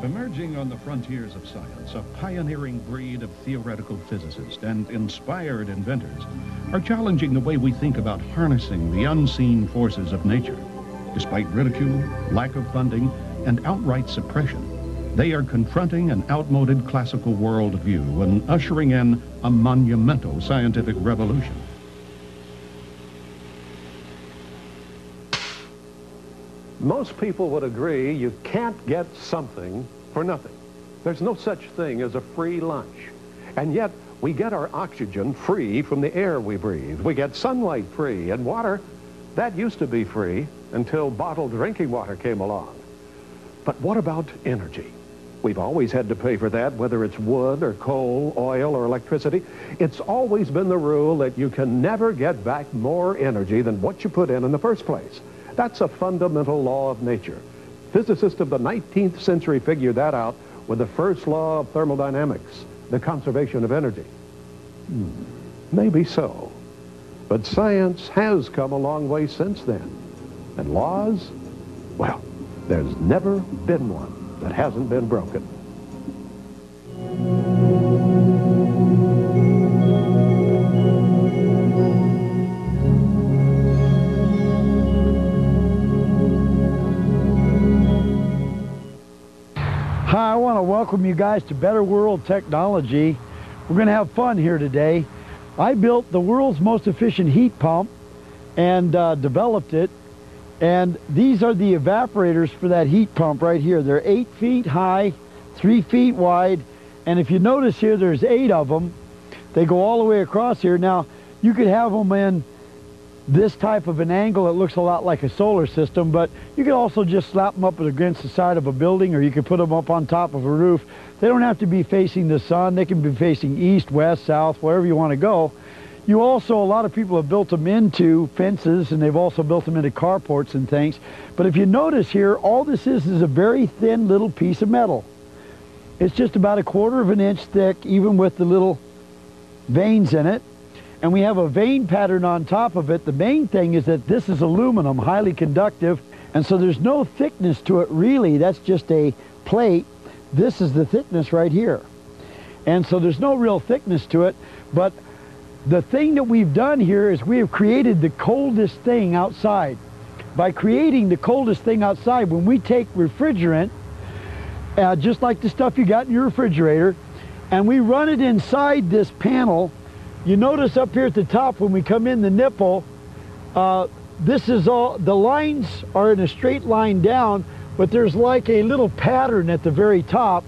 Emerging on the frontiers of science, a pioneering breed of theoretical physicists and inspired inventors are challenging the way we think about harnessing the unseen forces of nature. Despite ridicule, lack of funding, and outright suppression, they are confronting an outmoded classical worldview and ushering in a monumental scientific revolution. Most people would agree you can't get something for nothing. There's no such thing as a free lunch. And yet, we get our oxygen free from the air we breathe. We get sunlight free, and water, that used to be free until bottled drinking water came along. But what about energy? We've always had to pay for that, whether it's wood or coal, oil or electricity. It's always been the rule that you can never get back more energy than what you put in the first place. That's a fundamental law of nature. Physicists of the 19th century figured that out with the first law of thermodynamics, the conservation of energy. Maybe so. But science has come a long way since then. And laws, well, there's never been one that hasn't been broken. Hi, I want to welcome you guys to Better World Technology. We're going to have fun here today. I built the world's most efficient heat pump and developed it. And these are the evaporators for that heat pump right here. They're 8 feet high, 3 feet wide. And if you notice here, there's 8 of them. They go all the way across here. Now, you could have them in this type of an angle. It looks a lot like a solar system, but you could also just slap them up against the side of a building, or you could put them up on top of a roof. They don't have to be facing the sun. They can be facing east, west, south, wherever you want to go. You also, a lot of people have built them into fences, and they've also built them into carports and things. But if you notice here, all this is a very thin little piece of metal. It's just about 1/4 of an inch thick, even with the little veins in it. And we have a vein pattern on top of it. The main thing is that this is aluminum, highly conductive, and so there's no thickness to it really. That's just a plate. This is the thickness right here. And so there's no real thickness to it, but the thing that we've done here is we have created the coldest thing outside. By creating the coldest thing outside, when we take refrigerant, just like the stuff you got in your refrigerator, and we run it inside this panel. You notice up here at the top when we come in the nipple, this is all, the lines are in a straight line down, but there's like a little pattern at the very top,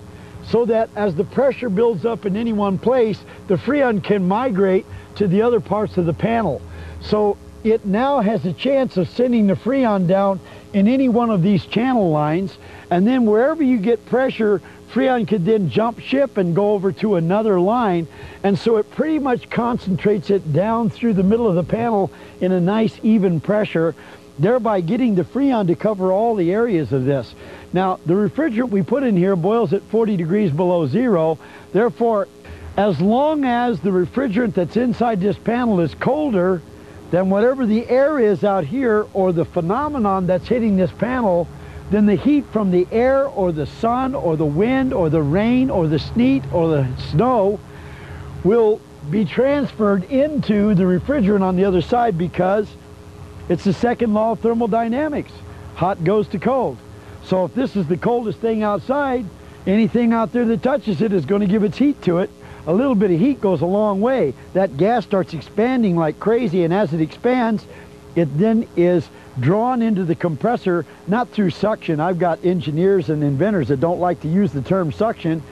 so that as the pressure builds up in any one place, the Freon can migrate to the other parts of the panel. So it now has a chance of sending the Freon down in any one of these channel lines, and then wherever you get pressure, Freon could then jump ship and go over to another line, and so it pretty much concentrates it down through the middle of the panel in a nice even pressure, thereby getting the Freon to cover all the areas of this. Now, the refrigerant we put in here boils at 40 degrees below zero. Therefore, as long as the refrigerant that's inside this panel is colder than whatever the air is out here, or the phenomenon that's hitting this panel, then the heat from the air or the sun or the wind or the rain or the sleet or the snow will be transferred into the refrigerant on the other side, because it's the second law of thermodynamics. Hot goes to cold. So if this is the coldest thing outside, anything out there that touches it is going to give its heat to it. A little bit of heat goes a long way. That gas starts expanding like crazy, and as it expands, it then is drawn into the compressor, not through suction. I've got engineers and inventors that don't like to use the term suction,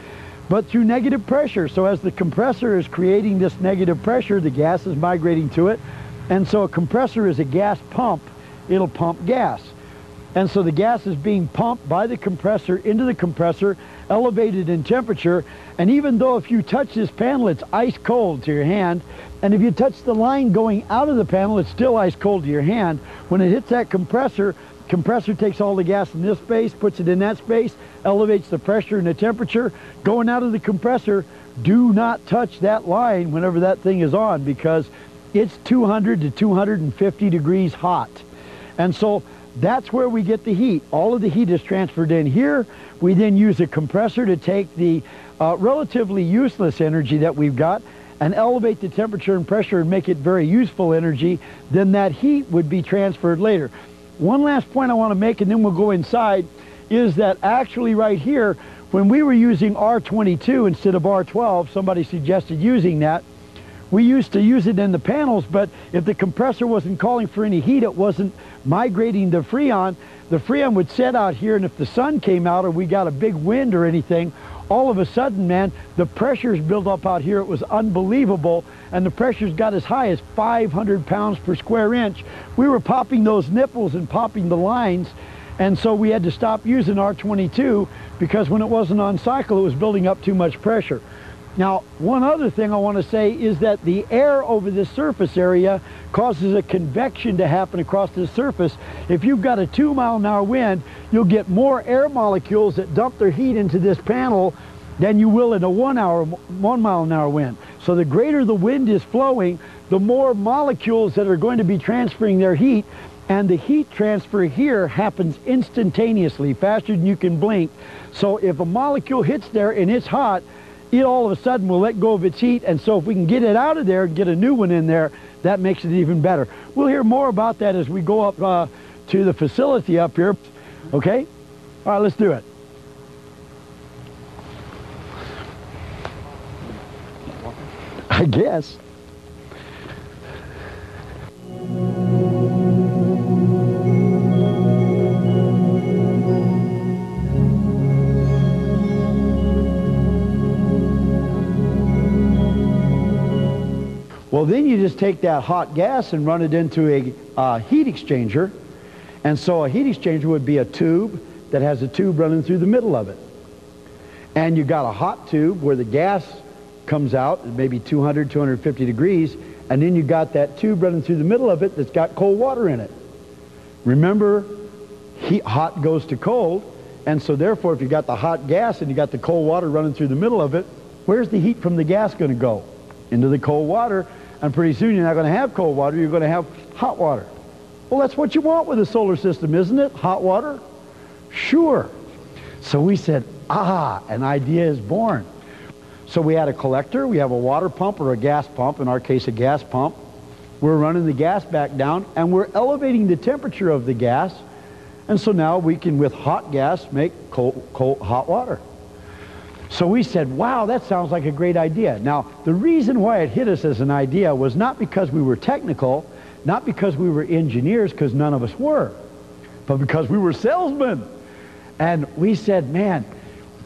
but through negative pressure. So as the compressor is creating this negative pressure, the gas is migrating to it. And so a compressor is a gas pump. It'll pump gas. And so the gas is being pumped by the compressor into the compressor, elevated in temperature. And even though if you touch this panel, it's ice cold to your hand, and if you touch the line going out of the panel, it's still ice cold to your hand. When it hits that compressor, compressor takes all the gas in this space, puts it in that space, elevates the pressure and the temperature. Going out of the compressor, do not touch that line whenever that thing is on, because it's 200 to 250 degrees hot. And so That's where we get the heat. All of the heat is transferred in here. We then use a compressor to take the relatively useless energy that we've got and elevate the temperature and pressure and make it very useful energy. Then that heat would be transferred later. One last point I want to make, and then we'll go inside, is that actually right here, when we were using R22 instead of R12, somebody suggested using that. We used to use it in the panels, but if the compressor wasn't calling for any heat, it wasn't migrating the Freon would set out here, and if the sun came out or we got a big wind or anything, all of a sudden, man, the pressures built up out here. It was unbelievable, and the pressures got as high as 500 pounds per square inch. We were popping those nipples and popping the lines, and so we had to stop using R22 because when it wasn't on cycle, it was building up too much pressure. Now, one other thing I want to say is that the air over this surface area causes a convection to happen across the surface. If you've got a 2-mile-an-hour wind, you'll get more air molecules that dump their heat into this panel than you will in a 1-mile-an-hour wind. So the greater the wind is flowing, the more molecules that are going to be transferring their heat, and the heat transfer here happens instantaneously, faster than you can blink. So if a molecule hits there and it's hot, it all of a sudden will let go of its heat, and so if we can get it out of there and get a new one in there, that makes it even better. We'll hear more about that as we go up to the facility up here. Okay? All right, let's do it. I guess. Well, then you just take that hot gas and run it into a heat exchanger. And so a heat exchanger would be a tube that has a tube running through the middle of it. And you got a hot tube where the gas comes out at maybe 200, 250 degrees, and then you got that tube running through the middle of it that's got cold water in it. Remember, hot goes to cold, and so therefore if you got the hot gas and you got the cold water running through the middle of it, where's the heat from the gas going to go? Into the cold water. And pretty soon you're not going to have cold water, you're going to have hot water. Well, that's what you want with a solar system, isn't it? Hot water? Sure. So we said, an idea is born. So we had a collector, we have a water pump or a gas pump, in our case a gas pump. We're running the gas back down and we're elevating the temperature of the gas. And so now we can, with hot gas, make hot water. So we said, wow, that sounds like a great idea. Now, the reason why it hit us as an idea was not because we were technical, not because we were engineers, because none of us were, but because we were salesmen. And we said, man,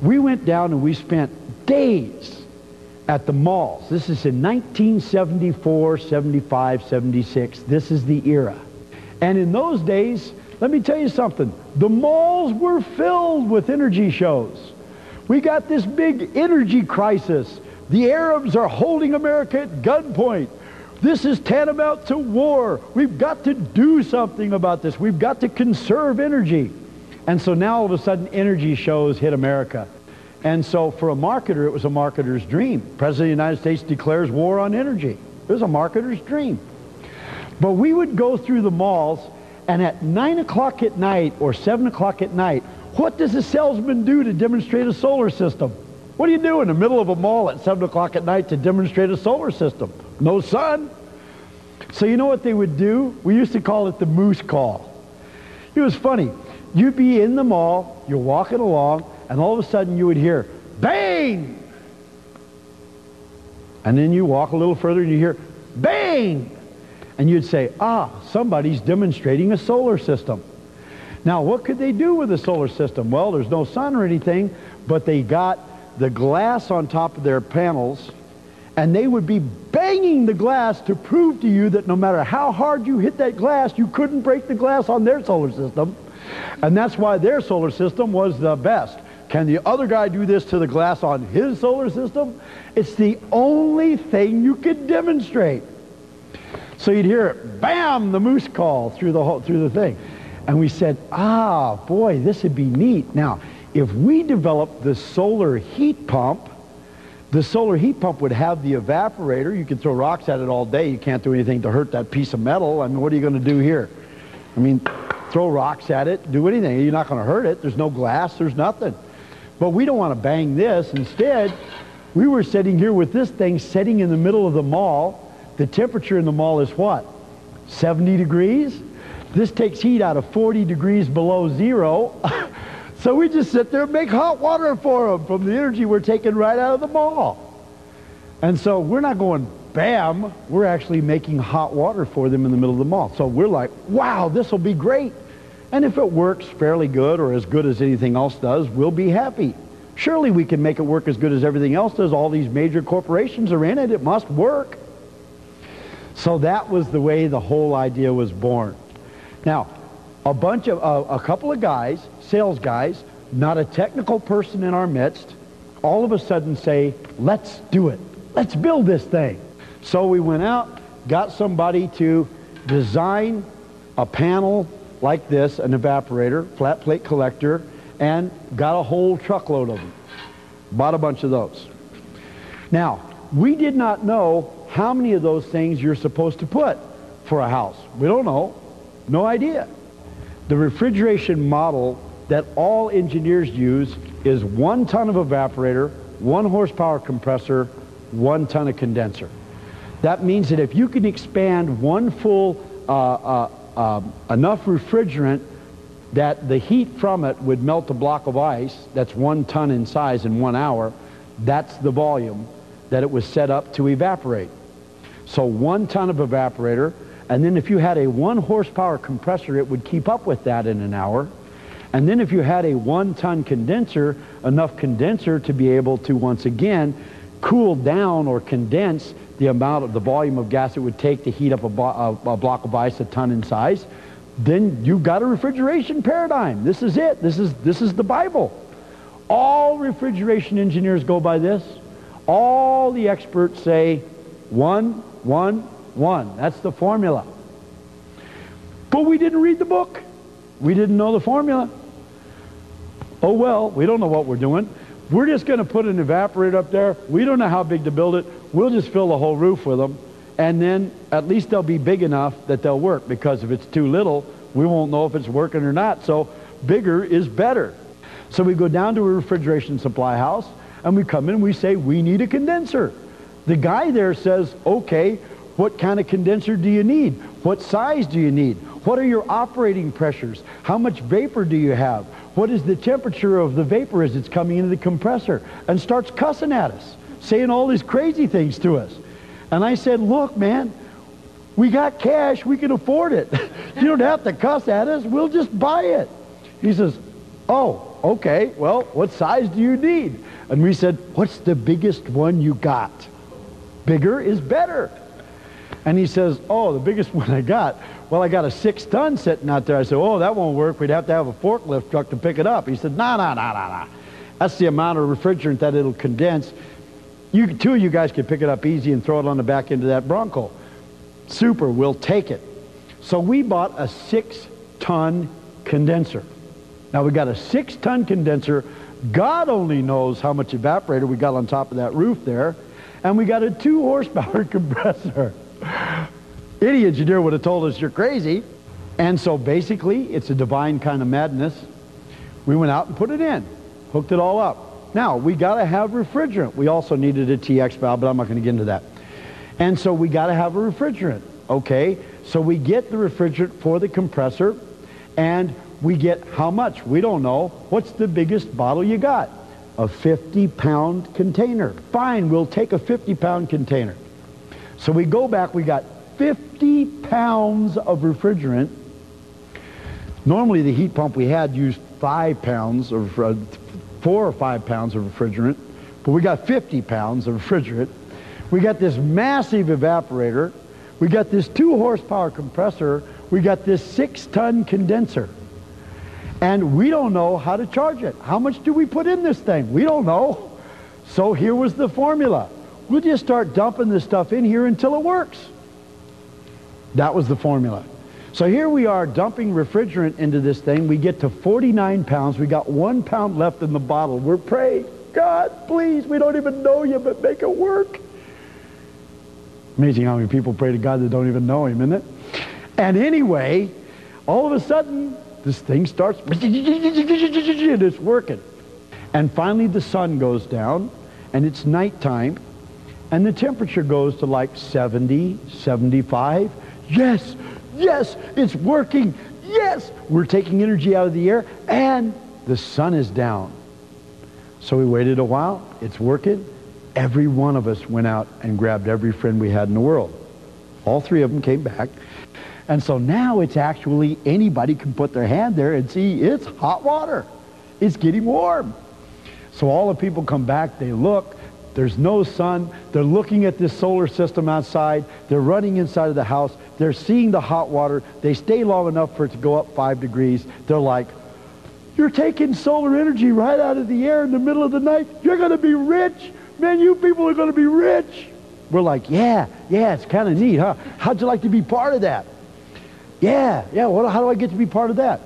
we went down and we spent days at the malls. This is in 1974, 75, 76. This is the era. And in those days, let me tell you something, the malls were filled with energy shows. We got this big energy crisis. The Arabs are holding America at gunpoint. This is tantamount to war. We've got to do something about this. We've got to conserve energy. And so now all of a sudden energy shows hit America. And so for a marketer, it was a marketer's dream. President of the United States declares war on energy. It was a marketer's dream. But we would go through the malls, and at 9 o'clock at night or 7 o'clock at night, what does a salesman do to demonstrate a solar system? What do you do in the middle of a mall at 7 o'clock at night to demonstrate a solar system? No sun. So you know what they would do? We used to call it the moose call. It was funny. You'd be in the mall, you're walking along, and all of a sudden you would hear, bang! And then you walk a little further and you hear, bang! And you'd say, somebody's demonstrating a solar system. Now, what could they do with a solar system? Well, there's no sun or anything, but they got the glass on top of their panels, and they would be banging the glass to prove to you that no matter how hard you hit that glass, you couldn't break the glass on their solar system. And that's why their solar system was the best. Can the other guy do this to the glass on his solar system? It's the only thing you could demonstrate. So you'd hear it, bam, the moose call through the thing. And we said, boy, this would be neat. Now, if we developed the solar heat pump would have the evaporator. You can throw rocks at it all day. You can't do anything to hurt that piece of metal. I mean, what are you going to do here? I mean, throw rocks at it, do anything. You're not going to hurt it. There's no glass, there's nothing. But we don't want to bang this. Instead, we were sitting here with this thing setting in the middle of the mall. The temperature in the mall is what? 70 degrees? This takes heat out of 40 degrees below zero. So we just sit there and make hot water for them from the energy we're taking right out of the mall. And so we're not going bam, we're actually making hot water for them in the middle of the mall. So we're like, wow, this will be great. And if it works fairly good or as good as anything else does, we'll be happy. Surely we can make it work as good as everything else does. All these major corporations are in it. It must work. So that was the way the whole idea was born. Now, a couple of guys, sales guys, not a technical person in our midst, all of a sudden say, let's do it. Let's build this thing. So we went out, got somebody to design a panel like this, an evaporator, flat plate collector, and got a whole truckload of them. Bought a bunch of those. Now, we did not know how many of those things you're supposed to put for a house. We don't know. No idea. The refrigeration model that all engineers use is 1 ton of evaporator, 1 horsepower compressor, 1 ton of condenser. That means that if you can expand one full enough refrigerant that the heat from it would melt a block of ice, that's 1 ton in size in 1 hour, that's the volume that it was set up to evaporate. So 1 ton of evaporator, and then if you had a 1 horsepower compressor, it would keep up with that in an hour. And then if you had a 1 ton condenser, enough condenser to be able to once again cool down or condense the amount of the volume of gas it would take to heat up a block of ice 1 ton in size, then you've got a refrigeration paradigm. This is it. This is the Bible. All refrigeration engineers go by this. All the experts say 1, 1, 1. That's the formula. But we didn't read the book. We didn't know the formula. Oh well, we don't know what we're doing. We're just going to put an evaporator up there. We don't know how big to build it. We'll just fill the whole roof with them. And then at least they'll be big enough that they'll work, because if it's too little, we won't know if it's working or not. So bigger is better. So we go down to a refrigeration supply house and we come in and we say, we need a condenser. The guy there says, okay, what kind of condenser do you need? What size do you need? What are your operating pressures? How much vapor do you have? What is the temperature of the vapor as it's coming into the compressor? And starts cussing at us, saying all these crazy things to us. And I said, look, man, we got cash, we can afford it. You don't have to cuss at us, we'll just buy it. He says, oh, okay, well, what size do you need? And we said, what's the biggest one you got? Bigger is better. And he says, oh, the biggest one I got, well, I got a 6 ton sitting out there. I said, oh, that won't work. We'd have to have a forklift truck to pick it up. He said, no. That's the amount of refrigerant that it'll condense. Two of you guys can pick it up easy and throw it on the back end of that Bronco. Super, we'll take it. So we bought a 6 ton condenser. Now we got a 6 ton condenser. God only knows how much evaporator we got on top of that roof there. And we got a 2 horsepower compressor. Any engineer would have told us you're crazy. And so basically, it's a divine kind of madness. We went out and put it in, hooked it all up. Now, we got to have refrigerant. We also needed a TX valve, but I'm not going to get into that. And so we got to have a refrigerant, okay? So we get the refrigerant for the compressor, and we get how much? We don't know. What's the biggest bottle you got? A 50-pound container. Fine, we'll take a 50-pound container. So we go back, we got 50 pounds of refrigerant. Normally the heat pump we had used 5 pounds of 4 or 5 pounds of refrigerant, but we got 50 pounds of refrigerant. We got this massive evaporator. We got this 2 horsepower compressor. We got this 6 ton condenser. And we don't know how to charge it. How much do we put in this thing? We don't know. So here was the formula. We'll just start dumping this stuff in here until it works. That was the formula. So here we are dumping refrigerant into this thing. We get to 49 pounds. We got 1 pound left in the bottle. We're praying, God, please, we don't even know you, but make it work. Amazing how many people pray to God that don't even know him, isn't it? And anyway, all of a sudden, this thing starts, and it's working. And finally the sun goes down, and it's nighttime, and the temperature goes to like 70, 75. Yes, yes, it's working. Yes, we're taking energy out of the air, and the sun is down. So we waited a while. It's working. Every one of us went out and grabbed every friend we had in the world. All three of them came back. And so now it's actually, anybody can put their hand there and see it's hot water. It's getting warm. So all the people come back, they look, there's no sun, they're looking at this solar system outside, they're running inside of the house, they're seeing the hot water, they stay long enough for it to go up 5 degrees, they're like, you're taking solar energy right out of the air in the middle of the night, you're going to be rich, man, you people are going to be rich. We're like, yeah, it's kind of neat, huh? How'd you like to be part of that? Yeah, well, how do I get to be part of that?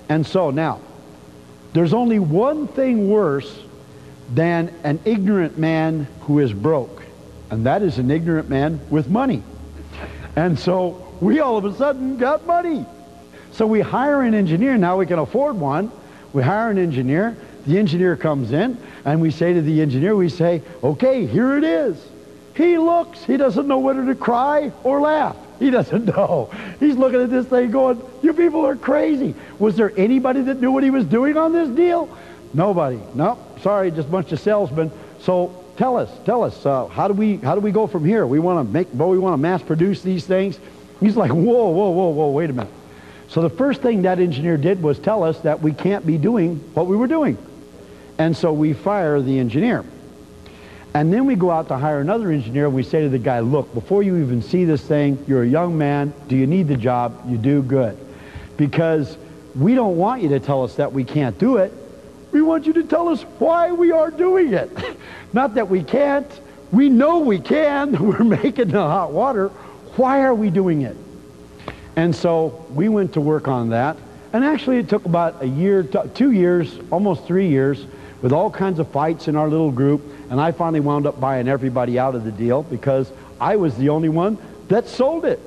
And so now, there's only one thing worse than an ignorant man who is broke, and that is an ignorant man with money. And so we all of a sudden got money. So we hire an engineer. Now we can afford one. We hire an engineer. The engineer comes in, and we say to the engineer, we say, okay, here it is. He looks. He doesn't know whether to cry or laugh. He doesn't know. He's looking at this thing going, you people are crazy. Was there anybody that knew what he was doing on this deal? Nobody. No, sorry, just a bunch of salesmen. So tell us, how do we go from here? We want to mass produce these things. He's like, whoa, wait a minute. So the first thing that engineer did was tell us that we can't be doing what we were doing. And so we fire the engineer. And then we go out to hire another engineer, and we say to the guy, look, before you even see this thing, you're a young man, do you need the job? You do, good. Because we don't want you to tell us that we can't do it. We want you to tell us why we are doing it. Not that we can't. We know we can. We're making the hot water. Why are we doing it? And so we went to work on that. And actually it took about a year, 2 years, almost 3 years, with all kinds of fights in our little group. And I finally wound up buying everybody out of the deal because I was the only one that sold it.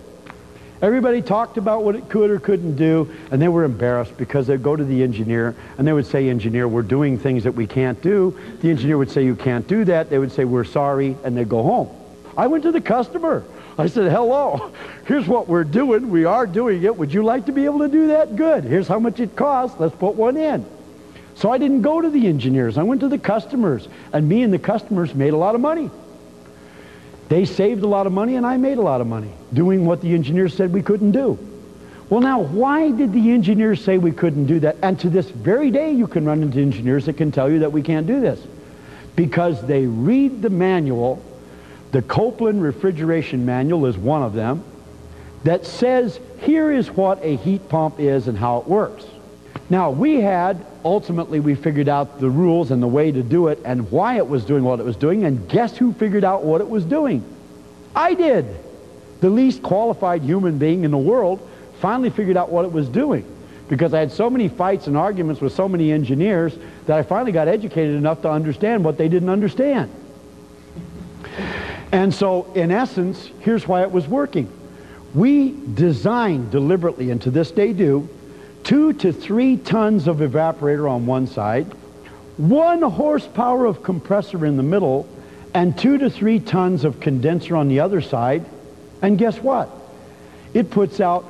Everybody talked about what it could or couldn't do, and they were embarrassed because they'd go to the engineer and they would say, engineer, we're doing things that we can't do. The engineer would say, you can't do that. They would say, we're sorry, and they'd go home. I went to the customer. I said, hello, here's what we're doing. We are doing it. Would you like to be able to do that? Good. Here's how much it costs. Let's put one in. So I didn't go to the engineers. I went to the customers, and me and the customers made a lot of money. They saved a lot of money, and I made a lot of money doing what the engineers said we couldn't do. Well, now, why did the engineers say we couldn't do that? And to this very day, you can run into engineers that can tell you that we can't do this. Because they read the manual. The Copeland refrigeration manual is one of them that says, here is what a heat pump is and how it works. Now, ultimately we figured out the rules and the way to do it and why it was doing what it was doing, and guess who figured out what it was doing? I did. The least qualified human being in the world finally figured out what it was doing, because I had so many fights and arguments with so many engineers that I finally got educated enough to understand what they didn't understand. And so, in essence, here's why it was working. We designed deliberately, and to this day do, 2 to 3 tons of evaporator on one side, 1 horsepower of compressor in the middle, and 2 to 3 tons of condenser on the other side. And guess what? It puts out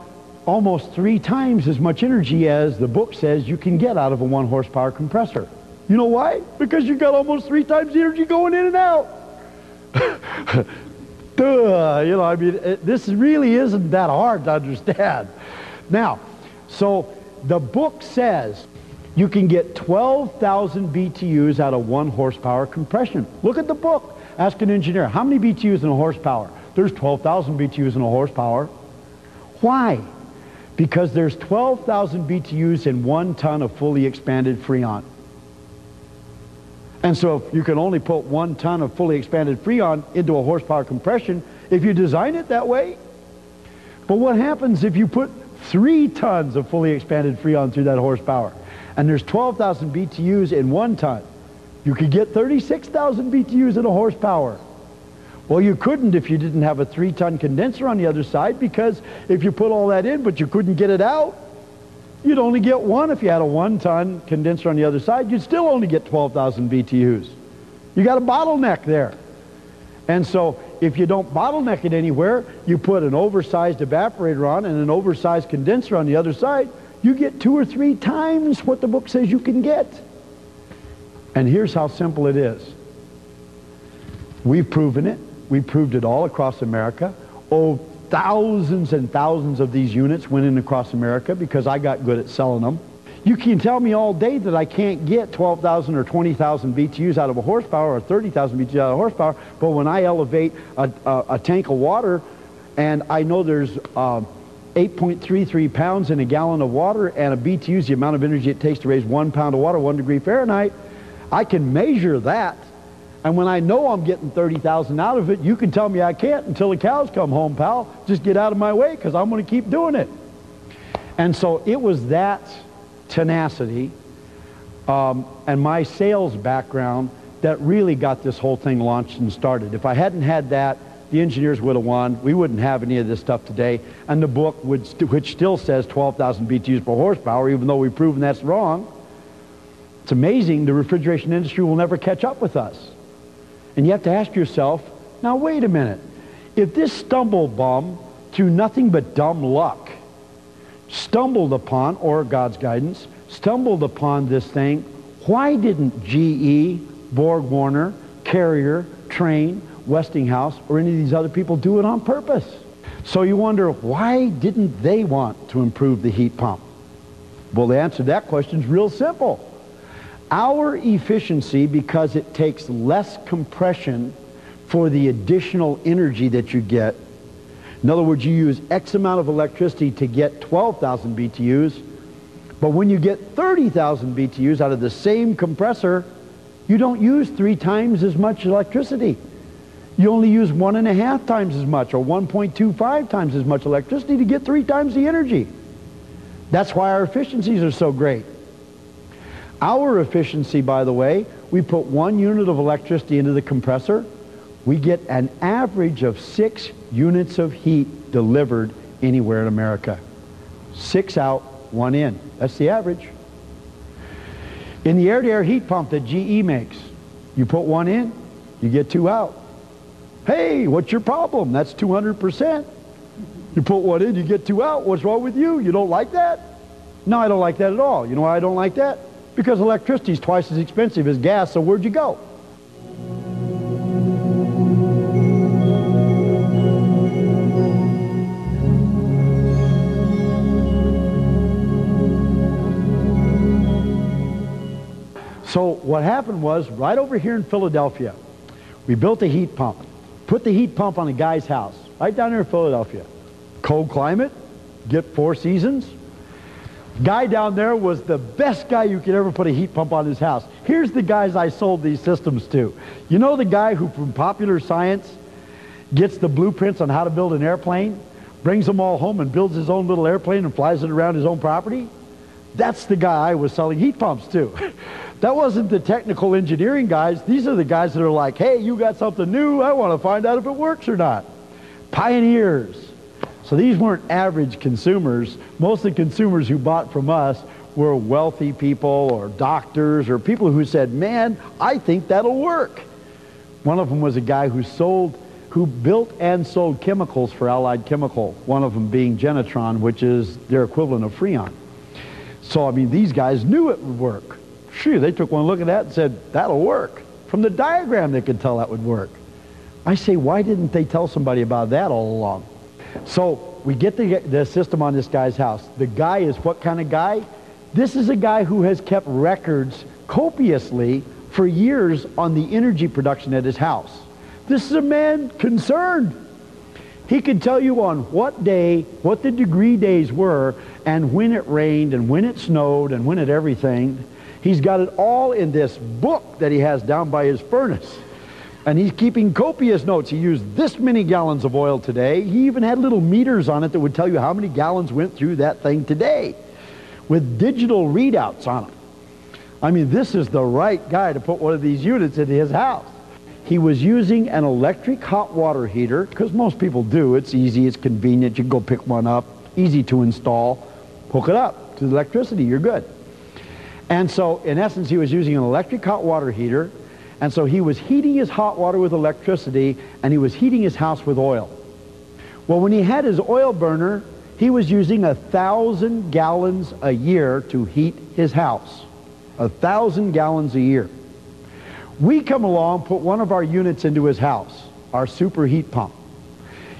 almost 3 times as much energy as the book says you can get out of a 1 horsepower compressor. You know why? Because you got almost 3 times the energy going in and out. Duh, you know, I mean, this really isn't that hard to understand. Now, so the book says you can get 12,000 BTUs out of 1 horsepower compression. Look at the book. Ask an engineer, how many BTUs in a horsepower? There's 12,000 BTUs in a horsepower. Why? Because there's 12,000 BTUs in 1 ton of fully expanded Freon. And so if you can only put 1 ton of fully expanded Freon into a horsepower compression, if you design it that way. But what happens if you put 3 tons of fully expanded Freon through that horsepower? And there's 12,000 BTUs in 1 ton. You could get 36,000 BTUs in a horsepower. Well, you couldn't if you didn't have a 3-ton condenser on the other side, because if you put all that in but you couldn't get it out, You'd only get one if you had a 1-ton condenser on the other side. You'd still only get 12,000 BTUs. You got a bottleneck there. And so if you don't bottleneck it anywhere, you put an oversized evaporator on and an oversized condenser on the other side, you get 2 or 3 times what the book says you can get. And here's how simple it is. We've proven it. We proved it all across America. Oh, thousands and thousands of these units went in across America because I got good at selling them. You can tell me all day that I can't get 12,000 or 20,000 BTUs out of a horsepower or 30,000 BTUs out of a horsepower, but when I elevate a tank of water and I know there's 8.33 pounds in a gallon of water and a BTU is the amount of energy it takes to raise 1 pound of water 1 degree Fahrenheit, I can measure that. And when I know I'm getting 30,000 out of it, you can tell me I can't until the cows come home, pal. Just get out of my way because I'm going to keep doing it. And so it was that tenacity and my sales background that really got this whole thing launched and started. If I hadn't had that, the engineers would have won. We wouldn't have any of this stuff today. And the book, which still says 12,000 BTUs per horsepower, even though we've proven that's wrong, it's amazing the refrigeration industry will never catch up with us. And you have to ask yourself, now wait a minute. If this stumble bum, through nothing but dumb luck, stumbled upon, or God's guidance, stumbled upon this thing, why didn't GE, Borg Warner, Carrier, Trane, Westinghouse, or any of these other people do it on purpose? So you wonder, why didn't they want to improve the heat pump? Well, the answer to that question is real simple. Our efficiency, because it takes less compression for the additional energy that you get. In other words, you use X amount of electricity to get 12,000 BTUs, but when you get 30,000 BTUs out of the same compressor, you don't use 3 times as much electricity. You only use 1.5 times as much, or 1.25 times as much electricity to get 3 times the energy. That's why our efficiencies are so great. Our efficiency, by the way, we put 1 unit of electricity into the compressor, we get an average of 6 units of heat delivered anywhere in America. 6 out, 1 in. That's the average. In the air-to-air heat pump that GE makes, you put 1 in, you get 2 out. Hey, what's your problem? That's 200%. You put 1 in, you get 2 out. What's wrong with you? You don't like that? No, I don't like that at all. You know why I don't like that? Because electricity is twice as expensive as gas, so where'd you go? So what happened was, right over here in Philadelphia, we built a heat pump. Put the heat pump on a guy's house, right down there in Philadelphia. Cold climate, get 4 seasons. Guy down there was the best guy you could ever put a heat pump on his house. Here's the guys I sold these systems to. You know the guy who from Popular Science gets the blueprints on how to build an airplane, brings them all home and builds his own little airplane and flies it around his own property? That's the guy I was selling heat pumps to. That wasn't the technical engineering guys. These are the guys that are like, hey, you got something new, I want to find out if it works or not. Pioneers. So these weren't average consumers. Most of the consumers who bought from us were wealthy people or doctors or people who said, man, I think that'll work. One of them was a guy who built and sold chemicals for Allied Chemical, one of them being Genetron, which is their equivalent of Freon. So, I mean, these guys knew it would work. Phew, they took one look at that and said, that'll work. From the diagram, they could tell that would work. I say, why didn't they tell somebody about that all along? So we get the system on this guy's house. The guy is what kind of guy? This is a guy who has kept records copiously for years on the energy production at his house. This is a man concerned. He could tell you on what day, what the degree days were, and when it rained, and when it snowed, and when it everything. He's got it all in this book that he has down by his furnace. And he's keeping copious notes. He used this many gallons of oil today. He even had little meters on it that would tell you how many gallons went through that thing today, with digital readouts on them. I mean, this is the right guy to put one of these units in his house. He was using an electric hot water heater, because most people do. It's easy, it's convenient, you can go pick one up, easy to install, hook it up. to the electricity, you're good. And so, in essence, he was using an electric hot water heater, and so he was heating his hot water with electricity, and he was heating his house with oil. Well, when he had his oil burner, he was using 1,000 gallons a year to heat his house. 1,000 gallons a year. We come along, put one of our units into his house, our super heat pump.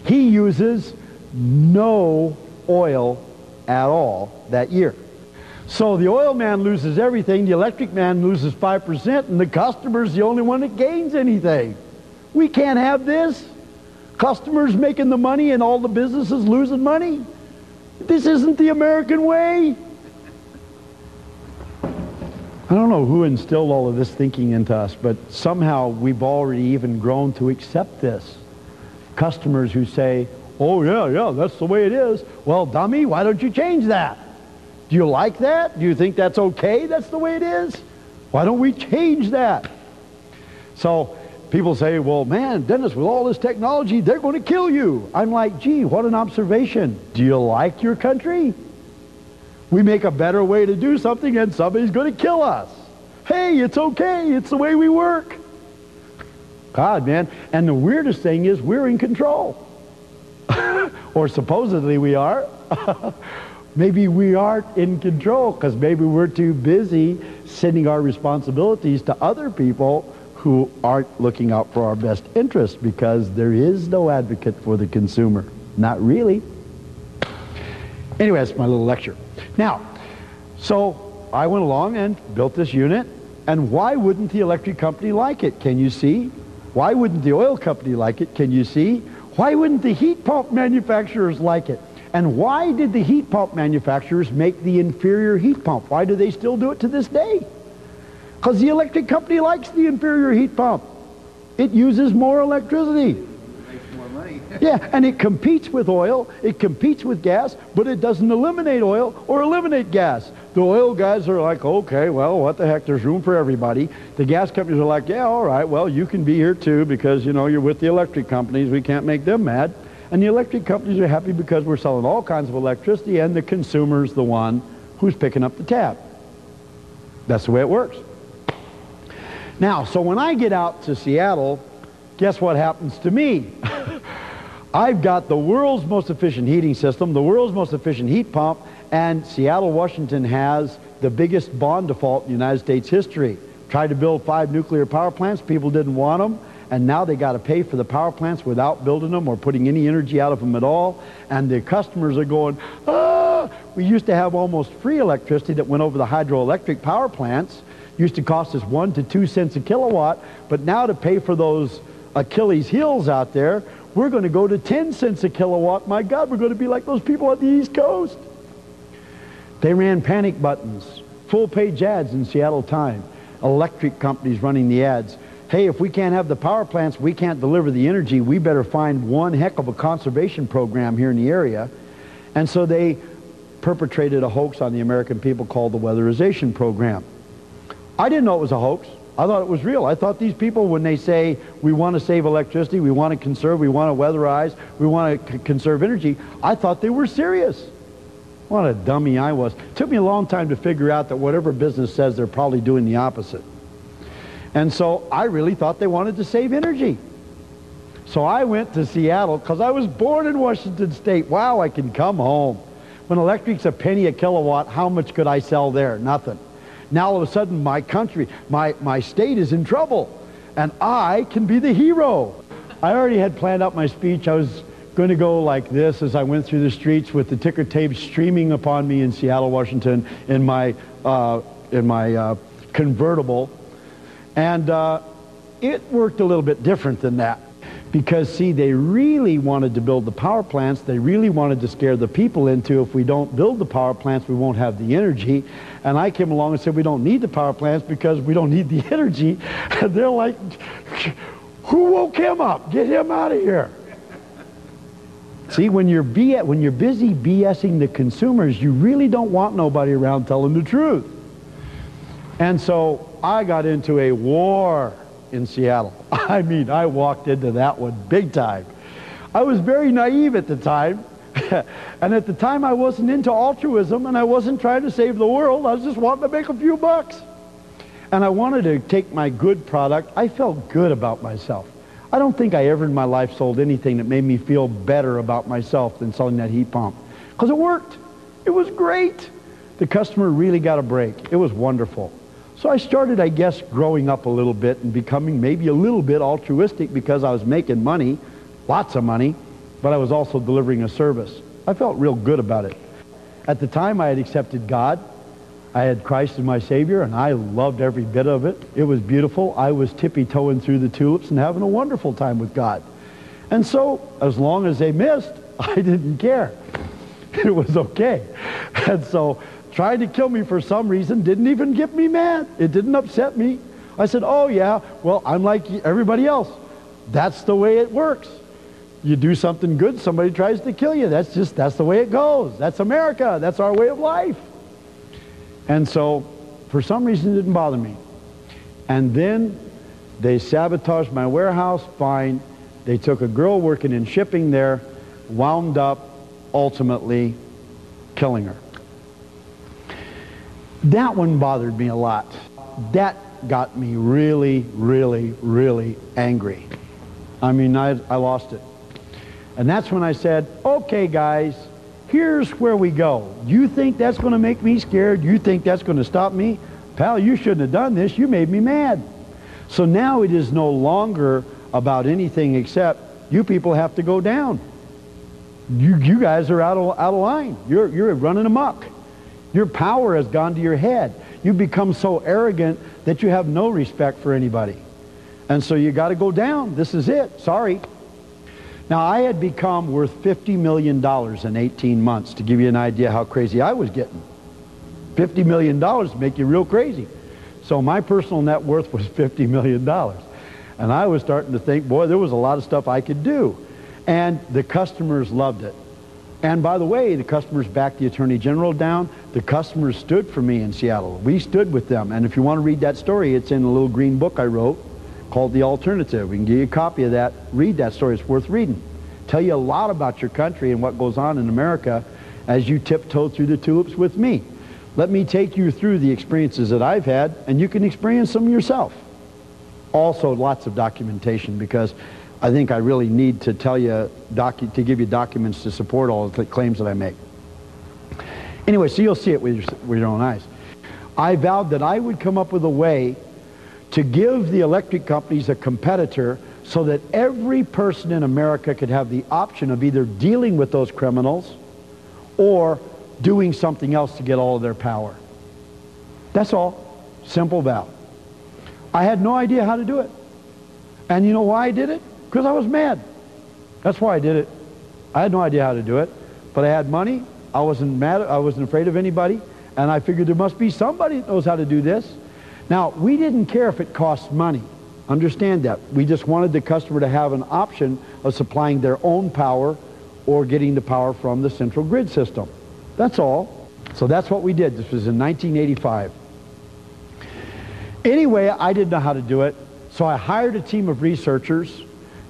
He uses no oil at all that year. So the oil man loses everything, the electric man loses 5%, and the customer's the only one that gains anything. We can't have this. Customers making the money and all the businesses losing money. This isn't the American way. I don't know who instilled all of this thinking into us, but somehow we've already even grown to accept this. Customers who say, oh yeah, that's the way it is. Well, dummy, why don't you change that? Do you like that? Do you think that's okay? That's the way it is? Why don't we change that? So people say, well, man, Dennis, with all this technology, they're going to kill you. I'm like, gee, what an observation. Do you like your country? We make a better way to do something and somebody's going to kill us. Hey, it's okay. It's the way we work. God, man. And the weirdest thing is we're in control. Or supposedly we are. Maybe we aren't in control because maybe we're too busy sending our responsibilities to other people who aren't looking out for our best interest, because there is no advocate for the consumer. Not really. Anyway, that's my little lecture. Now, so I went along and built this unit, and why wouldn't the electric company like it? Can you see? Why wouldn't the oil company like it? Can you see? Why wouldn't the heat pump manufacturers like it? And why did the heat pump manufacturers make the inferior heat pump? Why do they still do it to this day? Because the electric company likes the inferior heat pump. It uses more electricity. Makes more money. Yeah, and it competes with oil, it competes with gas, but it doesn't eliminate oil or eliminate gas. The oil guys are like, okay, well, what the heck, there's room for everybody. The gas companies are like, yeah, all right, well, you can be here too because, you know, you're with the electric companies. We can't make them mad. And the electric companies are happy because we're selling all kinds of electricity, and the consumer's the one who's picking up the tab. That's the way it works. Now, so when I get out to Seattle, guess what happens to me? I've got the world's most efficient heating system, the world's most efficient heat pump, and Seattle, Washington has the biggest bond default in United States history. Tried to build 5 nuclear power plants, people didn't want them, and now they got to pay for the power plants without building them or putting any energy out of them at all, and the customers are going, ah! We used to have almost free electricity that went over the hydroelectric power plants. Used to cost us 1 to 2 cents a kilowatt, but now to pay for those Achilles heels out there, we're going to go to 10 cents a kilowatt. My God, we're going to be like those people on the East Coast. They ran panic buttons, full-page ads in Seattle Time. Electric companies running the ads. Hey, if we can't have the power plants, we can't deliver the energy, we better find one heck of a conservation program here in the area. And so they perpetrated a hoax on the American people called the weatherization program. I didn't know it was a hoax. I thought it was real. I thought these people, when they say we want to save electricity, we want to conserve, we want to weatherize, we want to conserve energy, I thought they were serious. What a dummy I was. It took me a long time to figure out that whatever business says, they're probably doing the opposite. And so I really thought they wanted to save energy. So I went to Seattle because I was born in Washington State. Wow, I can come home. When electric's a penny a kilowatt, how much could I sell there? Nothing. Now all of a sudden my country, my state is in trouble, and I can be the hero. I already had planned out my speech. I was going to go like this as I went through the streets with the ticker tape streaming upon me in Seattle, Washington, in my convertible. And it worked a little bit different than that. Because, see, they really wanted to build the power plants. They really wanted to scare the people into, if we don't build the power plants, we won't have the energy. And I came along and said, we don't need the power plants because we don't need the energy. And they're like, who woke him up? Get him out of here. See, when you're busy BSing the consumers, you really don't want nobody around telling the truth. And so I got into a war in Seattle. I mean, I walked into that one big time. I was very naive at the time. And at the time, I wasn't into altruism, and I wasn't trying to save the world. I was just wanting to make a few bucks. And I wanted to take my good product. I felt good about myself. I don't think I ever in my life sold anything that made me feel better about myself than selling that heat pump. Because it worked. It was great. The customer really got a break. It was wonderful. So I started, I guess, growing up a little bit and becoming maybe a little bit altruistic because I was making money, lots of money, but I was also delivering a service. I felt real good about it. At the time, I had accepted God. I had Christ as my Savior, and I loved every bit of it. It was beautiful. I was tippy-toeing through the tulips and having a wonderful time with God. And so, as long as they missed, I didn't care. It was okay. And so, trying to kill me for some reason didn't even get me mad. It didn't upset me. I said, oh yeah, well, I'm like everybody else. That's the way it works. You do something good, somebody tries to kill you. That's the way it goes. That's America. That's our way of life. And so, for some reason, it didn't bother me. And then they sabotaged my warehouse, fine. They took a girl working in shipping there, wound up ultimately killing her. That one bothered me a lot. That got me really, really, really angry. I mean, I lost it. And that's when I said, okay guys, here's where we go. You think that's going to make me scared? You think that's going to stop me? Pal, you shouldn't have done this. You made me mad. So now it is no longer about anything except you people have to go down. You guys are out of line. You're running amok. Your power has gone to your head. You've become so arrogant that you have no respect for anybody. And so you got to go down. This is it. Sorry. Now, I had become worth $50 million in 18 months, to give you an idea how crazy I was getting. $50 million to make you real crazy. So my personal net worth was $50 million. And I was starting to think, boy, there was a lot of stuff I could do. And the customers loved it. And by the way, the customers backed the Attorney General down. The customers stood for me in Seattle. We stood with them. And if you want to read that story, it's in a little green book I wrote called The Alternative. We can give you a copy of that. Read that story. It's worth reading. Tell you a lot about your country and what goes on in America as you tiptoe through the tulips with me. Let me take you through the experiences that I've had, and you can experience them yourself. Also, lots of documentation, because I think I really need to tell you, to give you documents to support all of the claims that I make. Anyway, so you'll see it with your own eyes. I vowed that I would come up with a way to give the electric companies a competitor so that every person in America could have the option of either dealing with those criminals or doing something else to get all of their power. That's all. Simple vow. I had no idea how to do it. And you know why I did it? Because I was mad. That's why I did it. I had no idea how to do it, but I had money. I wasn't mad. I wasn't afraid of anybody, and I figured there must be somebody that knows how to do this. Now, we didn't care if it cost money. Understand that. We just wanted the customer to have an option of supplying their own power or getting the power from the central grid system. That's all. So that's what we did. This was in 1985. Anyway, I didn't know how to do it, so I hired a team of researchers,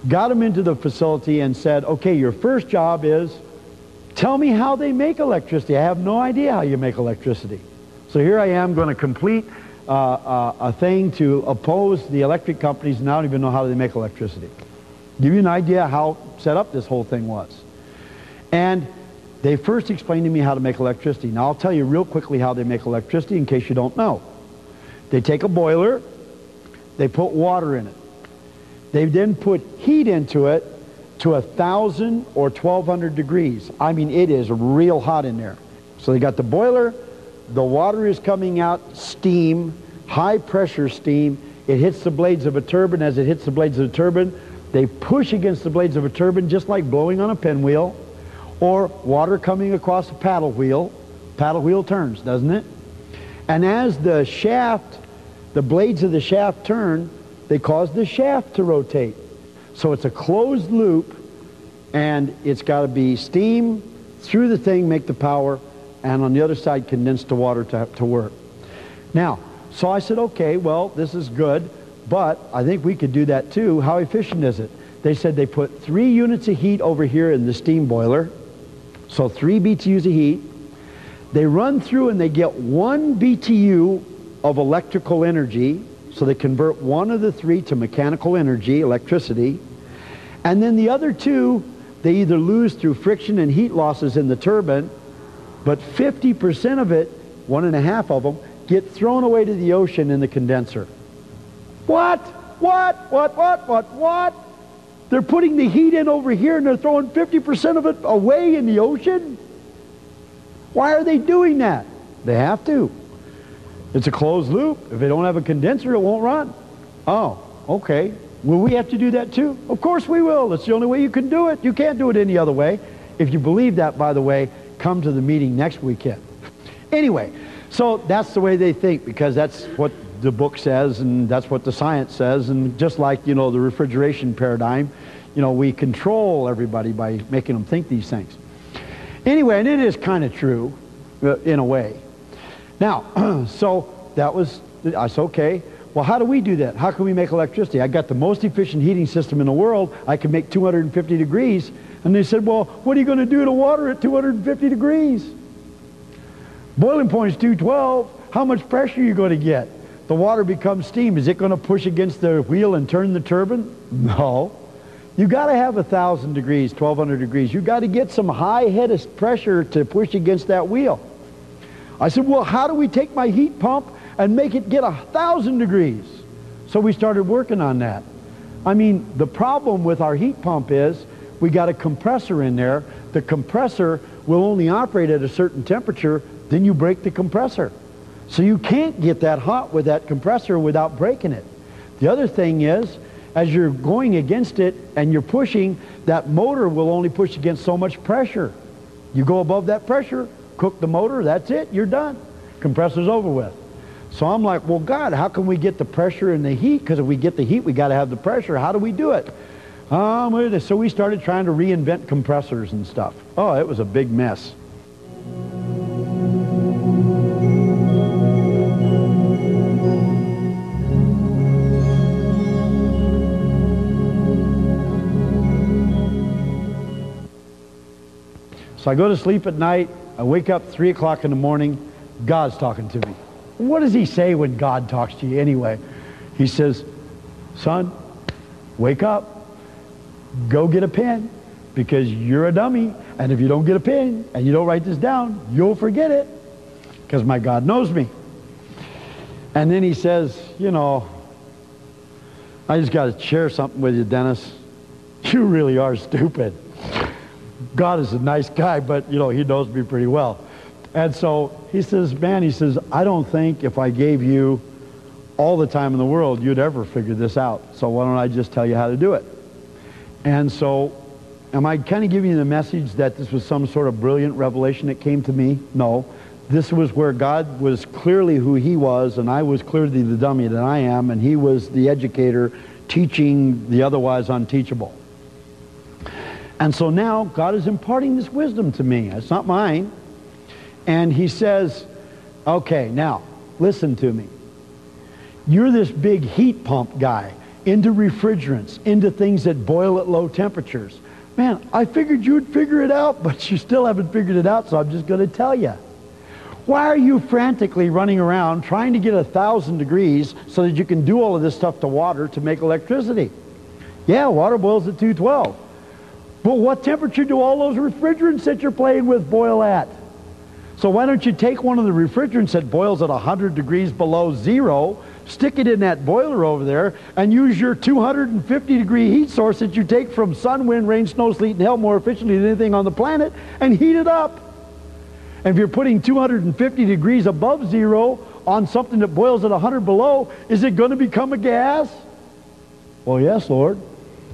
got them into the facility and said, okay, your first job is tell me how they make electricity. I have no idea how you make electricity. So here I am going to complete a thing to oppose the electric companies, and I don't even know how they make electricity. Give you an idea how set up this whole thing was. And they first explained to me how to make electricity. Now I'll tell you real quickly how they make electricity in case you don't know. They take a boiler, they put water in it. They then put heat into it to 1,000 or 1,200 degrees. I mean, it is real hot in there. So they got the boiler, the water is coming out, steam, high pressure steam. It hits the blades of a turbine. As it hits the blades of a turbine, they push against the blades of a turbine just like blowing on a pinwheel, or water coming across a paddle wheel. Paddle wheel turns, doesn't it? And as the shaft, the blades of the shaft turn, they cause the shaft to rotate. So it's a closed loop, and it's got to be steam through the thing, make the power, and on the other side condense the water to work. Now, so I said, okay, well, this is good, but I think we could do that too. How efficient is it? They said they put 3 units of heat over here in the steam boiler, So 3 BTUs of heat. They run through and they get 1 BTU of electrical energy. So they convert 1 of the 3 to mechanical energy, electricity. And then the other 2, they either lose through friction and heat losses in the turbine, but 50% of it, 1.5 of them, get thrown away to the ocean in the condenser. What? What? They're putting the heat in over here and they're throwing 50% of it away in the ocean? Why are they doing that? They have to. It's a closed loop. If they don't have a condenser, it won't run. Oh, okay. Will we have to do that too? Of course we will. That's the only way you can do it. You can't do it any other way. If you believe that, by the way, come to the meeting next weekend. Anyway, so that's the way they think, because that's what the book says and that's what the science says. And just like, you know, the refrigeration paradigm, you know, we control everybody by making them think these things. Anyway, and it is kind of true in a way. Now, so that was, I said, okay, well, how do we do that? How can we make electricity? I got the most efficient heating system in the world. I can make 250 degrees. And they said, well, what are you going to do to water at 250 degrees? Boiling point is 212. How much pressure are you going to get? The water becomes steam. Is it going to push against the wheel and turn the turbine? No. You got to have 1,000 degrees, 1,200 degrees. You got to get some high head of pressure to push against that wheel. I said, well, how do we take my heat pump and make it get 1,000 degrees? So we started working on that. I mean, the problem with our heat pump is we got a compressor in there. The compressor will only operate at a certain temperature, then you break the compressor. So you can't get that hot with that compressor without breaking it. The other thing is, as you're going against it and you're pushing, that motor will only push against so much pressure. You go above that pressure, cook the motor, that's it, you're done. Compressor's over with. So I'm like, well, God, how can we get the pressure and the heat? Because if we get the heat, we got to have the pressure. How do we do it? So we started trying to reinvent compressors and stuff. Oh, it was a big mess. So I go to sleep at night, I wake up 3 o'clock in the morning, God's talking to me. What does he say when God talks to you anyway? He says, son, wake up, go get a pen, because you're a dummy, and if you don't get a pen and you don't write this down, you'll forget it, because my God knows me. And then he says, you know, I just got to share something with you, Dennis. You really are stupid. God is a nice guy, but, you know, he knows me pretty well. And so he says, man, he says, I don't think if I gave you all the time in the world, you'd ever figure this out. So why don't I just tell you how to do it? And so, am I kind of giving you the message that this was some sort of brilliant revelation that came to me? No. This was where God was clearly who he was, and I was clearly the dummy that I am, and he was the educator teaching the otherwise unteachable. And so now God is imparting this wisdom to me. It's not mine. And he says, okay, now listen to me. You're this big heat pump guy, into refrigerants, into things that boil at low temperatures. Man, I figured you'd figure it out, but you still haven't figured it out, so I'm just going to tell you. Why are you frantically running around trying to get 1,000 degrees so that you can do all of this stuff to water to make electricity? Yeah, water boils at 212. But what temperature do all those refrigerants that you're playing with boil at? So why don't you take one of the refrigerants that boils at 100 degrees below zero, stick it in that boiler over there, and use your 250 degree heat source that you take from sun, wind, rain, snow, sleet, and hail more efficiently than anything on the planet, and heat it up. And if you're putting 250 degrees above zero on something that boils at 100 below, is it going to become a gas? Well, yes, Lord.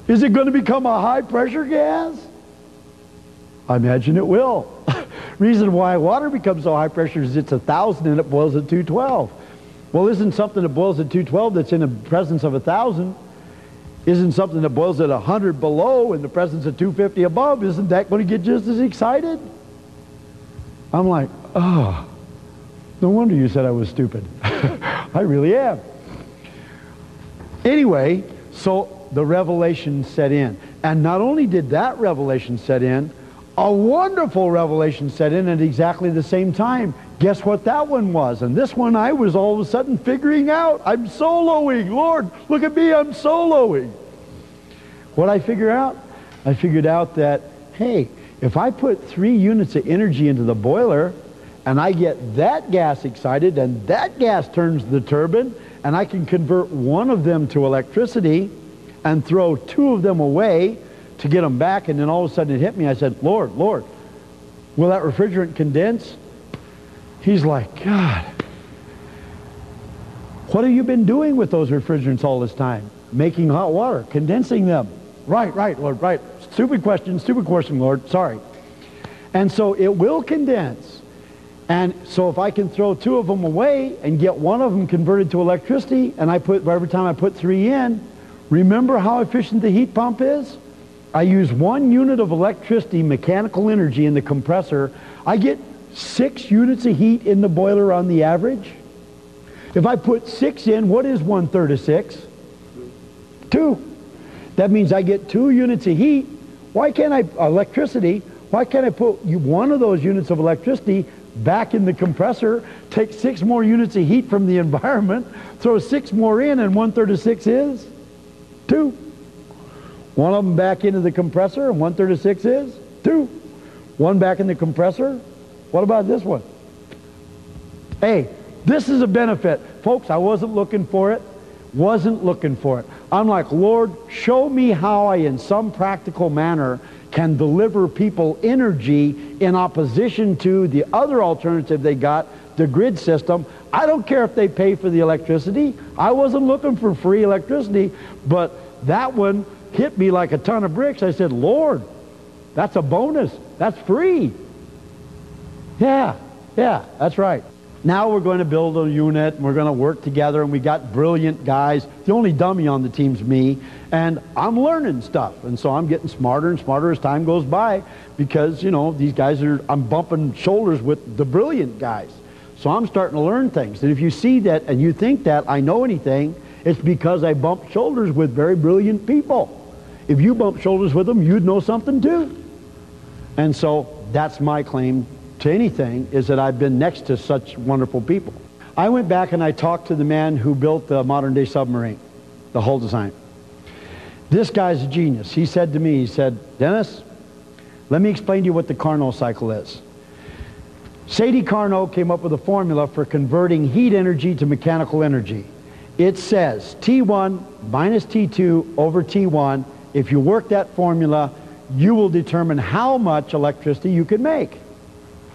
Is it going to become a high pressure gas? I imagine it will. Reason why water becomes so high pressure is it's 1,000 and it boils at 212. Well, isn't something that boils at 212 that's in the presence of 1,000, isn't something that boils at 100 below in the presence of 250 above, isn't that going to get just as excited? I'm like, oh, no wonder you said I was stupid. I really am. Anyway, so the revelation set in. And not only did that revelation set in, a wonderful revelation set in at exactly the same time. Guess what that one was? And this one I was all of a sudden figuring out. I'm soloing. Lord, look at me, I'm soloing. What I figure out? I figured out that, hey, if I put 3 units of energy into the boiler and I get that gas excited and that gas turns the turbine and I can convert one of them to electricity and throw 2 of them away to get them back, and then all of a sudden it hit me. I said, Lord, Lord, will that refrigerant condense? He's like, God, what have you been doing with those refrigerants all this time? Making hot water, condensing them. Right, Lord, right. Stupid question, Lord, sorry. And so it will condense. And so if I can throw 2 of them away and get one of them converted to electricity, and every time I put 3 in, remember how efficient the heat pump is? I use 1 unit of electricity, mechanical energy in the compressor. I get 6 units of heat in the boiler on the average. If I put 6 in, what is 1/3 of 6? 2. That means I get 2 units of heat. Why can't I put 1 of those units of electricity back in the compressor, take 6 more units of heat from the environment, throw 6 more in, and 1/3 of 6 is 2. 1 of them back into the compressor, and 1/3 of 6 is 2. 1 back in the compressor. What about this one? Hey, this is a benefit. Folks, I wasn't looking for it. I'm like, Lord, show me how I, in some practical manner, can deliver people energy in opposition to the other alternative they got, the grid system. I don't care if they pay for the electricity. I wasn't looking for free electricity, but that one hit me like a ton of bricks. I said, Lord, that's a bonus. That's free. Yeah, that's right. Now we're going to build a unit, and we're going to work together, and we got brilliant guys. The only dummy on the team's me, and I'm learning stuff, and so I'm getting smarter and smarter as time goes by, because, you know, these guys I'm bumping shoulders with the brilliant guys. So I'm starting to learn things, and if you see that and you think that I know anything, it's because I bump shoulders with very brilliant people. If you bump shoulders with them, you'd know something too. And so that's my claim to anything, is that I've been next to such wonderful people. I went back and I talked to the man who built the modern day submarine, the hull design. This guy's a genius. He said to me, he said, Dennis, let me explain to you what the Carnot cycle is. Sadi Carnot came up with a formula for converting heat energy to mechanical energy. It says T1 minus T2 over T1. If you work that formula, you will determine how much electricity you can make.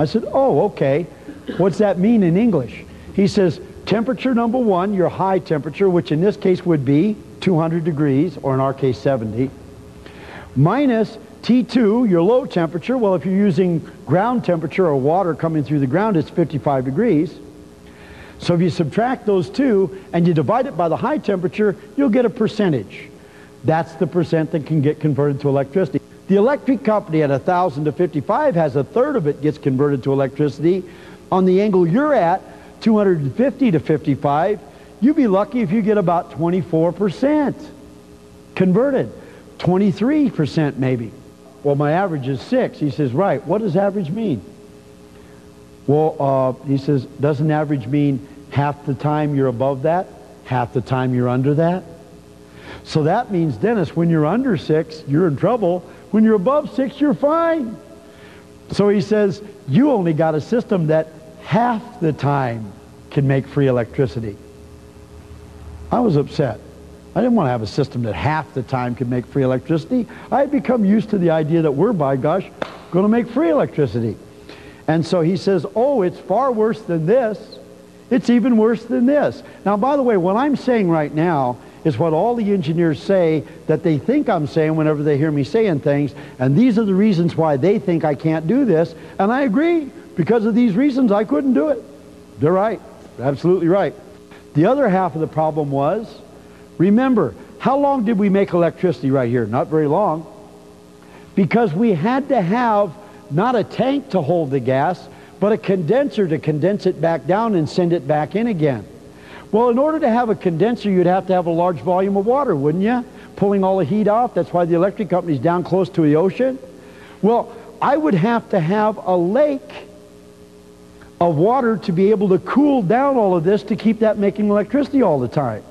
I said, oh, okay. What's that mean in English? He says, temperature number 1, your high temperature, which in this case would be 200 degrees, or in our case 70, minus T2, your low temperature. Well, if you're using ground temperature or water coming through the ground, it's 55 degrees. So if you subtract those two and you divide it by the high temperature, you'll get a percentage. That's the percent that can get converted to electricity. The electric company at 1,000 to 55 has 1/3 of it gets converted to electricity. On the angle you're at, 250 to 55, you'd be lucky if you get about 24% converted. 23% maybe. Well, my average is 6. He says, right, what does average mean? Well, he says, doesn't average mean half the time you're above that, half the time you're under that? So that means, Dennis, when you're under 6, you're in trouble. When you're above 6, you're fine. So he says, you only got a system that half the time can make free electricity. I was upset. I didn't want to have a system that half the time could make free electricity. I had become used to the idea that we're, by gosh, going to make free electricity. And so he says, oh, it's far worse than this. It's even worse than this. Now, by the way, what I'm saying right now is what all the engineers say that they think I'm saying whenever they hear me saying things, and these are the reasons why they think I can't do this, and I agree. Because of these reasons, I couldn't do it. They're right. Absolutely right. The other half of the problem was, remember, how long did we make electricity right here? Not very long. Because we had to have not a tank to hold the gas, but a condenser to condense it back down and send it back in again. Well, in order to have a condenser, you'd have to have a large volume of water, wouldn't you? Pulling all the heat off. That's why the electric company's down close to the ocean. Well, I would have to have a lake of water to be able to cool down all of this to keep that making electricity all the time.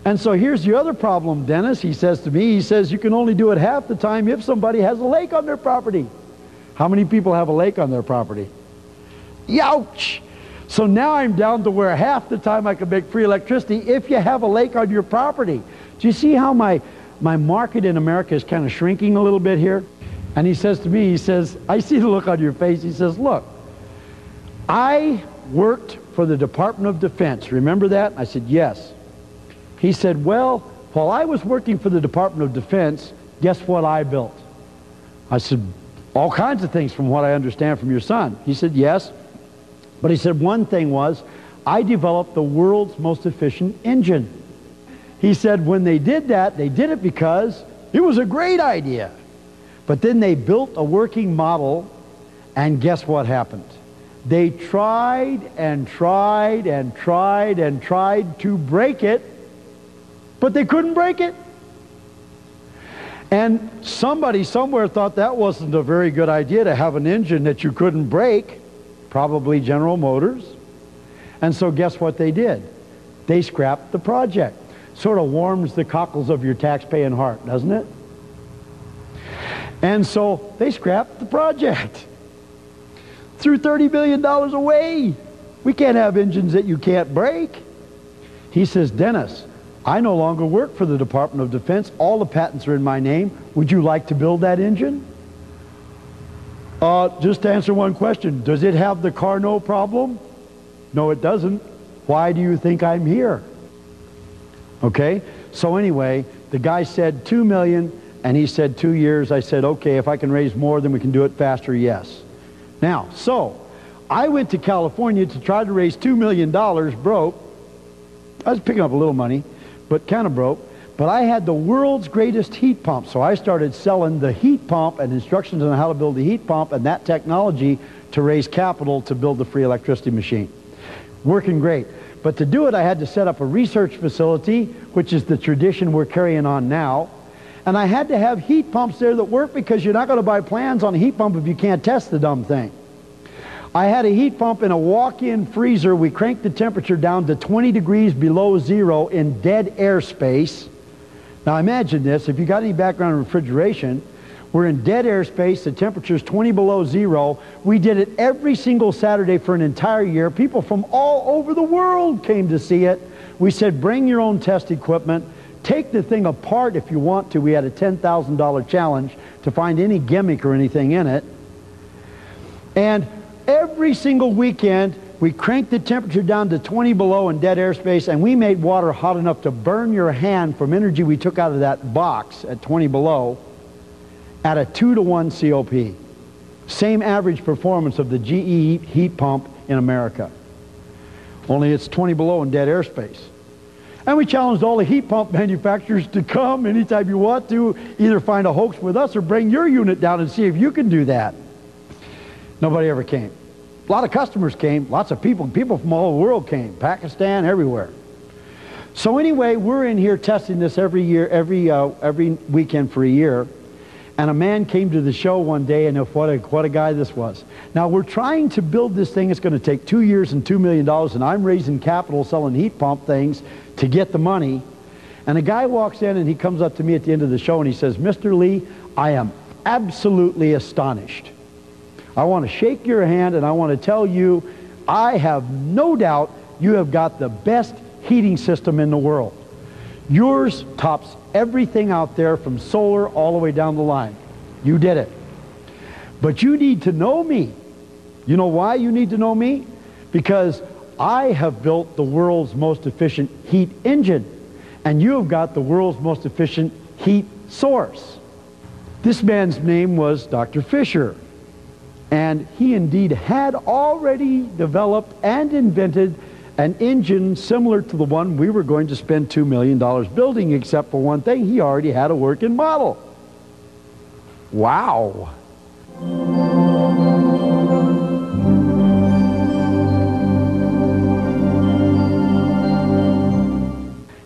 And so here's the other problem, Dennis, he says to me, he says, you can only do it half the time if somebody has a lake on their property. How many people have a lake on their property? Youch! So now I'm down to where half the time I can make free electricity if you have a lake on your property. Do you see how my market in America is kind of shrinking a little bit here? And he says to me, he says, I see the look on your face. He says, look, I worked for the Department of Defense. Remember that? I said, yes. He said, well, while I was working for the Department of Defense, guess what I built? I said, all kinds of things from what I understand from your son. He said, yes. But he said one thing was, I developed the world's most efficient engine. He said when they did that, they did it because it was a great idea. But then they built a working model, and guess what happened? They tried and tried and tried and tried to break it, but they couldn't break it. And somebody somewhere thought that wasn't a very good idea to have an engine that you couldn't break, probably General Motors. And so guess what they did? They scrapped the project. Sort of warms the cockles of your tax-paying heart, doesn't it? And so they scrapped the project. Threw $30 billion away. We can't have engines that you can't break. He says, Dennis, I no longer work for the Department of Defense. All the patents are in my name. Would you like to build that engine? Just to answer one question, does it have the Carnot problem? No, it doesn't. Why do you think I'm here? Okay, so anyway, the guy said 2 million, and he said 2 years. I said, okay, if I can raise more, then we can do it faster, yes. Now, so I went to California to try to raise $2 million, broke. I was picking up a little money, but kind of broke. But I had the world's greatest heat pump, so I started selling the heat pump and instructions on how to build the heat pump and that technology to raise capital to build the free electricity machine. Working great. But to do it, I had to set up a research facility, which is the tradition we're carrying on now. And I had to have heat pumps there that work, because you're not going to buy plans on a heat pump if you can't test the dumb thing. I had a heat pump in a walk-in freezer. We cranked the temperature down to 20 degrees below zero in dead airspace. Now imagine this, if you got any background in refrigeration, we're in dead airspace, the temperature's 20 below zero. We did it every single Saturday for an entire year. People from all over the world came to see it. We said, bring your own test equipment. Take the thing apart if you want to. We had a $10,000 challenge to find any gimmick or anything in it. And every single weekend, we cranked the temperature down to 20 below in dead airspace, and we made water hot enough to burn your hand from energy we took out of that box at 20 below at a 2-to-1 COP. Same average performance of the GE heat pump in America. Only it's 20 below in dead airspace. And we challenged all the heat pump manufacturers to come anytime you want to, either find a hoax with us or bring your unit down and see if you can do that. Nobody ever came. A lot of customers came, lots of people from all over the world came, Pakistan, everywhere. So anyway, we're in here testing this every year, every weekend for a year. And a man came to the show one day, and what a guy this was. Now we're trying to build this thing. It's going to take 2 years and $2 million, and I'm raising capital selling heat pump things to get the money. And a guy walks in, and he comes up to me at the end of the show, and he says, Mr. Lee, I am absolutely astonished. I want to shake your hand, and I want to tell you, I have no doubt you have got the best heating system in the world. Yours tops everything out there from solar all the way down the line. You did it. But you need to know me. You know why you need to know me? Because I have built the world's most efficient heat engine, and you have got the world's most efficient heat source. This man's name was Dr. Fisher, and he indeed had already developed and invented an engine similar to the one we were going to spend $2 million building, except for one thing: he already had a working model. Wow.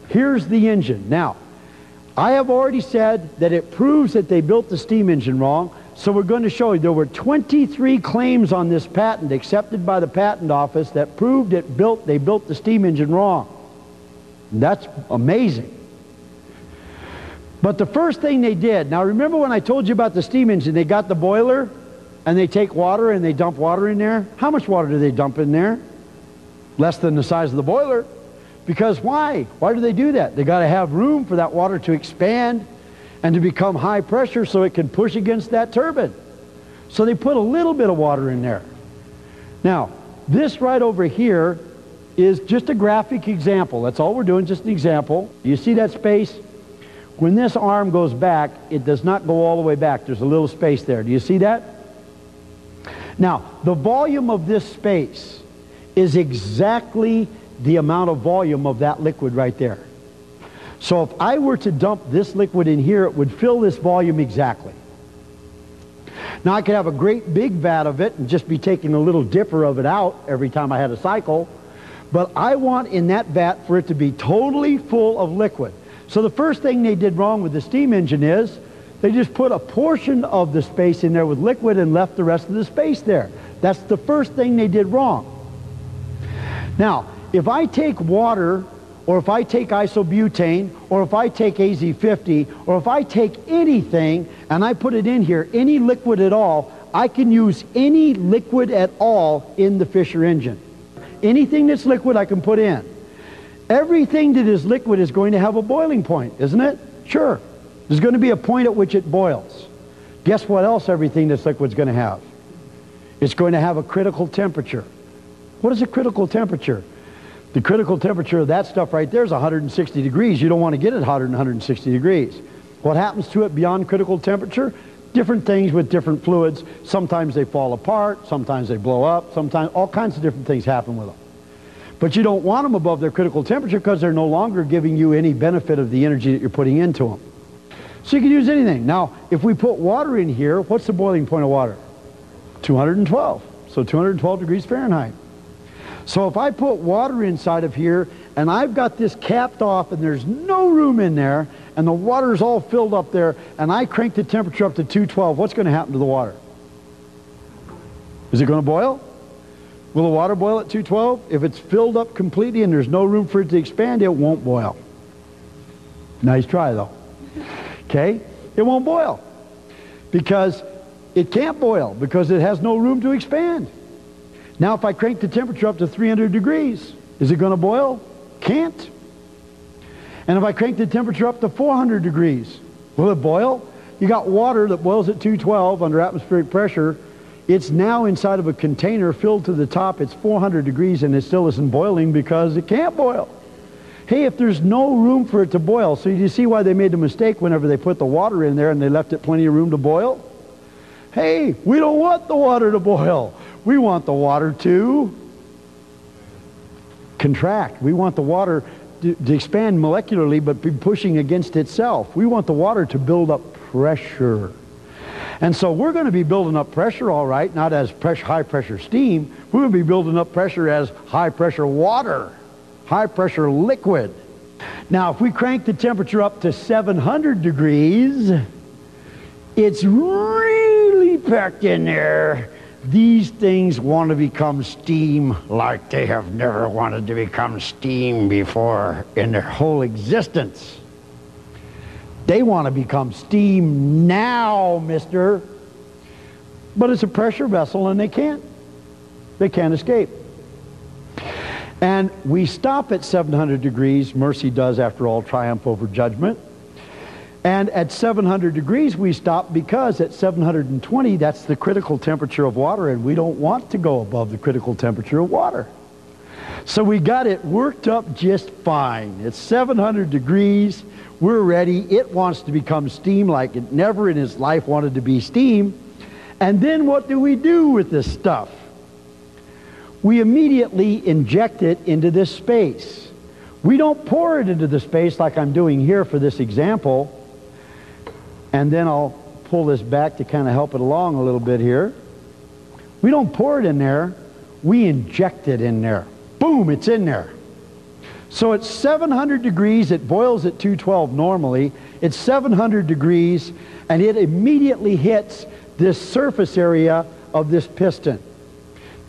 Here's the engine. Now, I have already said that it proves that they built the steam engine wrong, So we're going to show you there were 23 claims on this patent accepted by the patent office that proved they built the steam engine wrong. And that's amazing. But the first thing they did, now remember when I told you about the steam engine, they got the boiler and they take water and they dump water in there. How much water do they dump in there? Less than the size of the boiler. Because why? Why do they do that? They got to have room for that water to expand and to become high pressure so it can push against that turbine. So they put a little bit of water in there. Now, this right over here is just a graphic example. That's all we're doing, just an example. You see that space? When this arm goes back, it does not go all the way back. There's a little space there. Do you see that? Now, the volume of this space is exactly the amount of volume of that liquid right there. So if I were to dump this liquid in here, it would fill this volume exactly. Now I could have a great big vat of it and just be taking a little dipper of it out every time I had a cycle, but I want in that vat for it to be totally full of liquid. So the first thing they did wrong with the steam engine is they just put a portion of the space in there with liquid and left the rest of the space there. That's the first thing they did wrong. Now, if I take water, or if I take isobutane, or if I take AZ50, or if I take anything and I put it in here, any liquid at all, I can use any liquid at all in the Fisher engine. Anything that's liquid I can put in. Everything that is liquid is going to have a boiling point, isn't it? Sure. There's going to be a point at which it boils. Guess what else everything that's liquid is going to have? It's going to have a critical temperature. What is a critical temperature? The critical temperature of that stuff right there is 160 degrees. You don't want to get it hotter than 160 degrees. What happens to it beyond critical temperature? Different things with different fluids. Sometimes they fall apart, sometimes they blow up, sometimes all kinds of different things happen with them. But you don't want them above their critical temperature because they're no longer giving you any benefit of the energy that you're putting into them. So you can use anything. Now, if we put water in here, what's the boiling point of water? 212. So 212 degrees Fahrenheit. So if I put water inside of here and I've got this capped off and there's no room in there and the water's all filled up there and I crank the temperature up to 212, what's going to happen to the water? Is it going to boil? Will the water boil at 212? If it's filled up completely and there's no room for it to expand, it won't boil. Nice try though. Okay? It won't boil. Because it can't boil because it has no room to expand. Now if I crank the temperature up to 300 degrees, is it going to boil? Can't. And if I crank the temperature up to 400 degrees, will it boil? You got water that boils at 212 under atmospheric pressure. It's now inside of a container filled to the top. It's 400 degrees and it still isn't boiling because it can't boil. Hey, if there's no room for it to boil, so you see why they made the mistake whenever they put the water in there and they left it plenty of room to boil? Hey, we don't want the water to boil. We want the water to contract. We want the water to expand molecularly but be pushing against itself. We want the water to build up pressure. And so we're going to be building up pressure, all right, not as high pressure steam. We're going to be building up pressure as high pressure water, high pressure liquid. Now if we crank the temperature up to 700 degrees, it's really packed in there. These things want to become steam like they have never wanted to become steam before in their whole existence. They want to become steam now, mister. But it's a pressure vessel and they can't. They can't escape. And we stop at 700 degrees. Mercy does, after all, triumph over judgment. And at 700 degrees we stop because at 720 that's the critical temperature of water and we don't want to go above the critical temperature of water. So we got it worked up just fine. It's 700 degrees. We're ready. It wants to become steam like it never in its life wanted to be steam. And then what do we do with this stuff? We immediately inject it into this space. We don't pour it into the space like I'm doing here for this example. And then I'll pull this back to kind of help it along a little bit here. We don't pour it in there. We inject it in there. Boom, it's in there. So at 700 degrees, it boils at 212 normally. It's 700 degrees, and it immediately hits this surface area of this piston.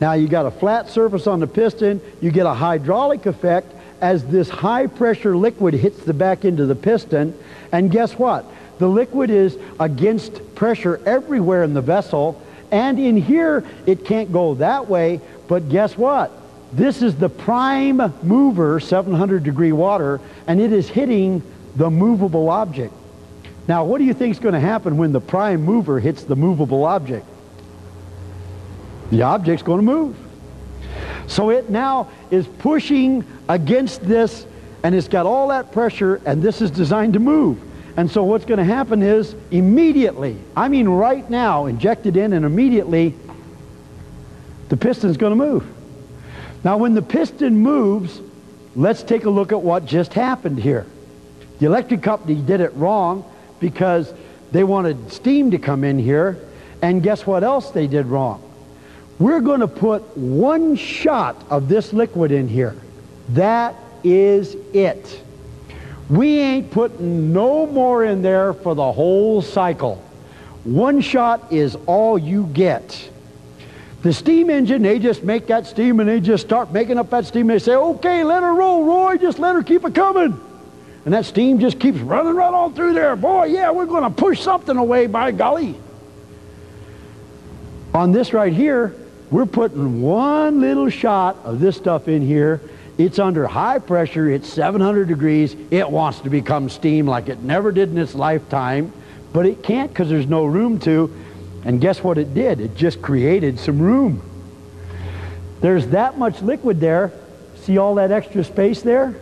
Now you got a flat surface on the piston, you get a hydraulic effect as this high pressure liquid hits the back end of the piston, and guess what? The liquid is against pressure everywhere in the vessel, and in here it can't go that way, but guess what? This is the prime mover, 700 degree water, and it is hitting the movable object. Now what do you think is going to happen when the prime mover hits the movable object? The object's going to move. So it now is pushing against this, and it's got all that pressure, and this is designed to move. And so what's going to happen is immediately, I mean right now, injected in and immediately, the piston's going to move. Now when the piston moves, let's take a look at what just happened here. The electric company did it wrong because they wanted steam to come in here, and guess what else they did wrong? We're going to put one shot of this liquid in here. That is it. We ain't putting no more in there for the whole cycle. One shot is all you get. The steam engine, they just make that steam and they just start making up that steam. They say, okay, let her roll, Roy, just let her keep it coming. And that steam just keeps running right on through there. Boy, yeah, we're going to push something away, by golly. On this right here, we're putting one little shot of this stuff in here. It's under high pressure, it's 700 degrees, it wants to become steam like it never did in its lifetime, but it can't because there's no room to, and guess what it did? It just created some room. There's that much liquid there, see all that extra space there?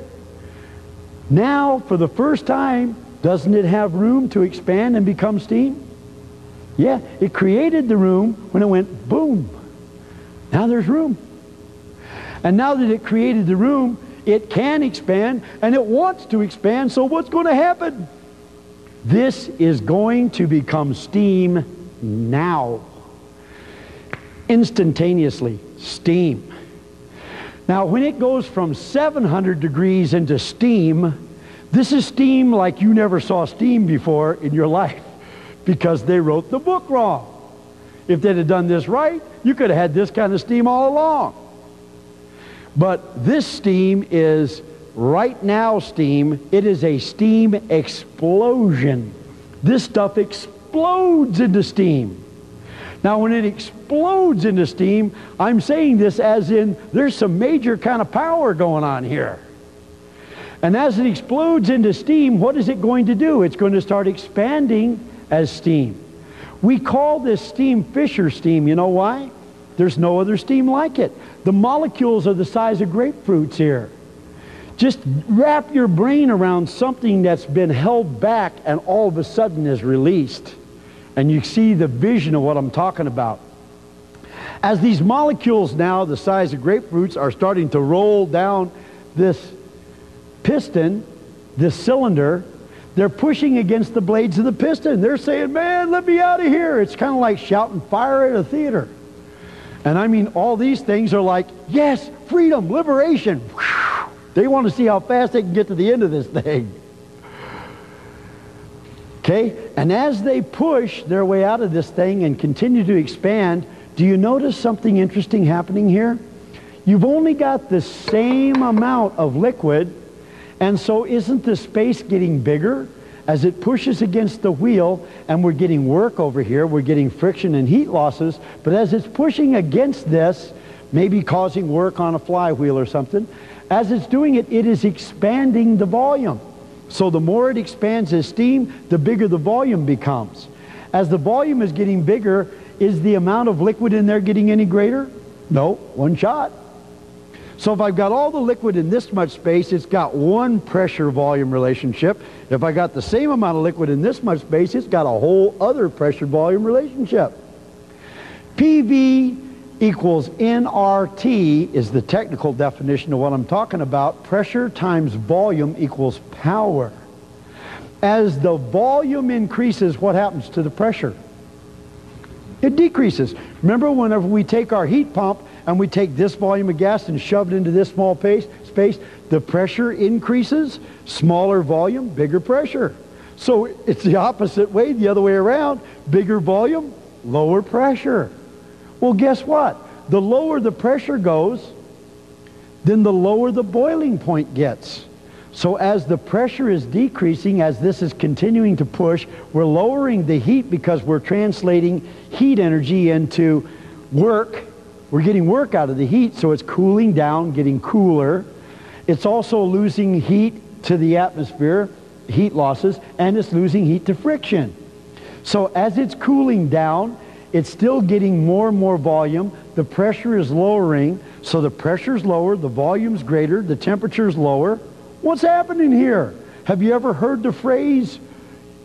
Now, for the first time, doesn't it have room to expand and become steam? Yeah, it created the room when it went boom. Now there's room. And now that it created the room, it can expand, and it wants to expand, so what's going to happen? This is going to become steam now. Instantaneously, steam. Now when it goes from 700 degrees into steam, this is steam like you never saw steam before in your life, because they wrote the book wrong. If they'd have done this right, you could have had this kind of steam all along. But this steam is right now steam. It is a steam explosion. This stuff explodes into steam. Now when it explodes into steam, I'm saying this as in there's some major kind of power going on here. And as it explodes into steam, what is it going to do? It's going to start expanding as steam. We call this steam Fisher steam. You know why? There's no other steam like it. The molecules are the size of grapefruits here. Just wrap your brain around something that's been held back and all of a sudden is released. And you see the vision of what I'm talking about. As these molecules now, the size of grapefruits, are starting to roll down this piston, this cylinder, they're pushing against the blades of the piston. They're saying, man, let me out of here. It's kind of like shouting fire at a theater. And I mean, all these things are like, yes, freedom, liberation. They want to see how fast they can get to the end of this thing. Okay? And as they push their way out of this thing and continue to expand, do you notice something interesting happening here? You've only got the same amount of liquid, and so isn't the space getting bigger as it pushes against the wheel? And we're getting work over here, we're getting friction and heat losses, but as it's pushing against this, maybe causing work on a flywheel or something, as it's doing it, it is expanding the volume. So the more it expands as steam, the bigger the volume becomes. As the volume is getting bigger, is the amount of liquid in there getting any greater? No, one shot. So if I've got all the liquid in this much space, it's got one pressure-volume relationship. If I got the same amount of liquid in this much space, it's got a whole other pressure-volume relationship. PV equals nRT is the technical definition of what I'm talking about. Pressure times volume equals power. As the volume increases, what happens to the pressure? It decreases. Remember, whenever we take our heat pump and we take this volume of gas and shove it into this small space, the pressure increases. Smaller volume, bigger pressure. So it's the opposite way, the other way around. Bigger volume, lower pressure. Well, guess what? The lower the pressure goes, then the lower the boiling point gets. So as the pressure is decreasing, as this is continuing to push, we're lowering the heat because we're translating heat energy into work. We're getting work out of the heat, so it's cooling down, getting cooler. It's also losing heat to the atmosphere, heat losses, and it's losing heat to friction. So as it's cooling down, it's still getting more and more volume. The pressure is lowering, so the pressure's lower, the volume's greater, the temperature's lower. What's happening here? Have you ever heard the phrase,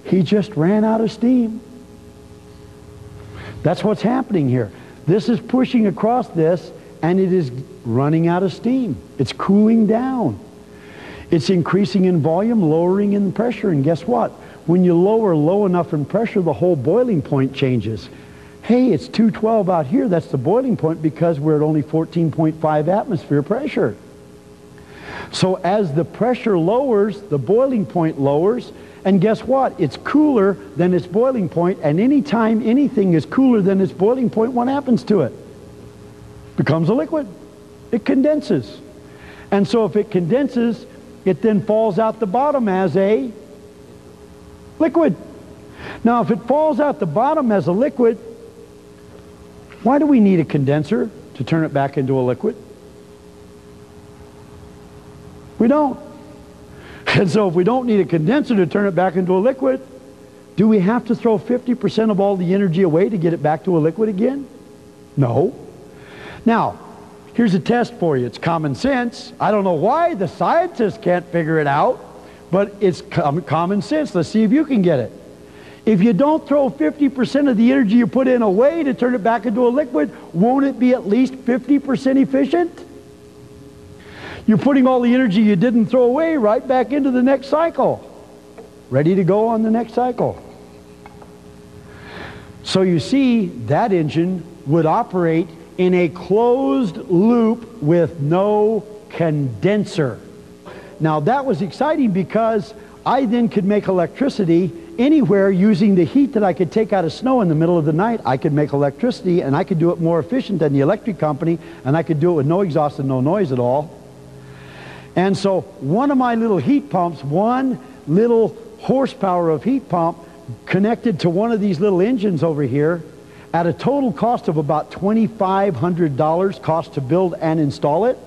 he just ran out of steam? That's what's happening here. This is pushing across this, and it is running out of steam. It's cooling down. It's increasing in volume, lowering in pressure, and guess what? When you lower low enough in pressure, the whole boiling point changes. Hey, it's 212 out here. That's the boiling point because we're at only 14.5 atmosphere pressure. So as the pressure lowers, the boiling point lowers, and guess what? It's cooler than its boiling point, and anytime anything is cooler than its boiling point, what happens to it? Becomes a liquid. It condenses. And so if it condenses, it then falls out the bottom as a liquid. Now if it falls out the bottom as a liquid, why do we need a condenser to turn it back into a liquid? We don't. And so if we don't need a condenser to turn it back into a liquid, do we have to throw 50% of all the energy away to get it back to a liquid again? No. Now, here's a test for you. It's common sense. I don't know why the scientists can't figure it out, but it's common sense. Let's see if you can get it. If you don't throw 50% of the energy you put in away to turn it back into a liquid, won't it be at least 50% efficient? You're putting all the energy you didn't throw away right back into the next cycle. Ready to go on the next cycle. So you see, that engine would operate in a closed loop with no condenser. Now that was exciting because I then could make electricity anywhere using the heat that I could take out of snow in the middle of the night. I could make electricity, and I could do it more efficient than the electric company, and I could do it with no exhaust and no noise at all. And so one of my little heat pumps, one little horsepower of heat pump connected to one of these little engines over here at a total cost of about $2,500 cost to build and install it,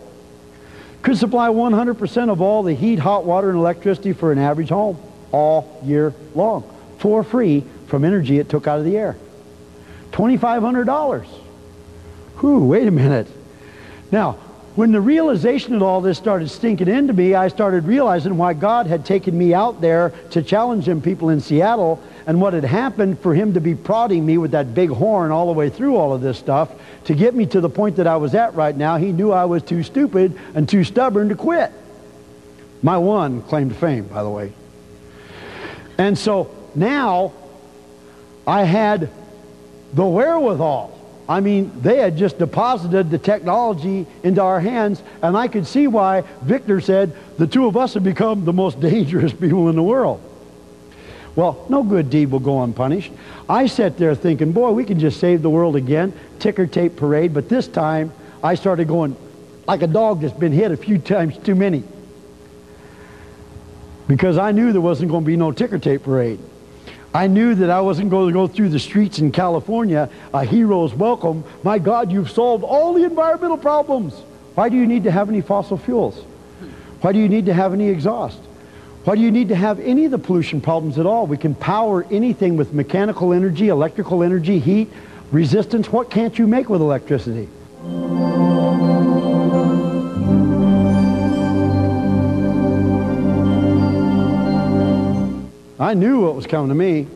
could supply 100% of all the heat, hot water, and electricity for an average home all year long for free from energy it took out of the air. $2,500. Whew, wait a minute. Now, when the realization of all this started stinking into me, I started realizing why God had taken me out there to challenge them people in Seattle, and what had happened for him to be prodding me with that big horn all the way through all of this stuff to get me to the point that I was at right now. He knew I was too stupid and too stubborn to quit. My one claim to fame, by the way. And so now I had the wherewithal. I mean, they had just deposited the technology into our hands, and I could see why Victor said the two of us have become the most dangerous people in the world. Well, no good deed will go unpunished. I sat there thinking, boy, we can just save the world again, ticker tape parade, but this time I started going like a dog that's been hit a few times too many. Because I knew there wasn't going to be no ticker tape parade. I knew that I wasn't going to go through the streets in California, a hero's welcome. My God, you've solved all the environmental problems. Why do you need to have any fossil fuels? Why do you need to have any exhaust? Why do you need to have any of the pollution problems at all? We can power anything with mechanical energy, electrical energy, heat, resistance. What can't you make with electricity? I knew what was coming to me.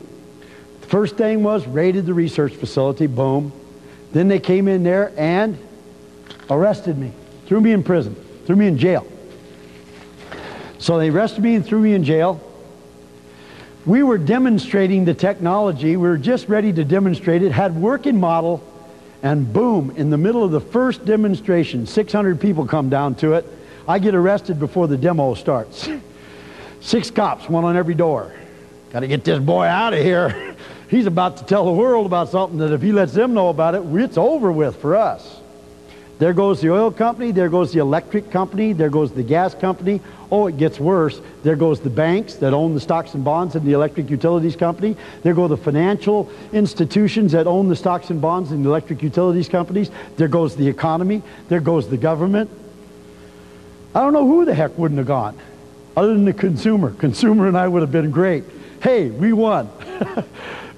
The first thing was raided the research facility, boom. Then they came in there and arrested me, threw me in prison, threw me in jail. So they arrested me and threw me in jail. We were demonstrating the technology. We were just ready to demonstrate it, had working model, and boom, in the middle of the first demonstration, 600 people come down to it. I get arrested before the demo starts. 6 cops, one on every door. Got to get this boy out of here. He's about to tell the world about something that if he lets them know about it, it's over with for us. There goes the oil company, there goes the electric company, there goes the gas company. Oh, it gets worse. There goes the banks that own the stocks and bonds in the electric utilities company. There go the financial institutions that own the stocks and bonds in the electric utilities companies. There goes the economy. There goes the government. I don't know who the heck wouldn't have gone, other than the consumer. Consumer and I would have been great. Hey, we won.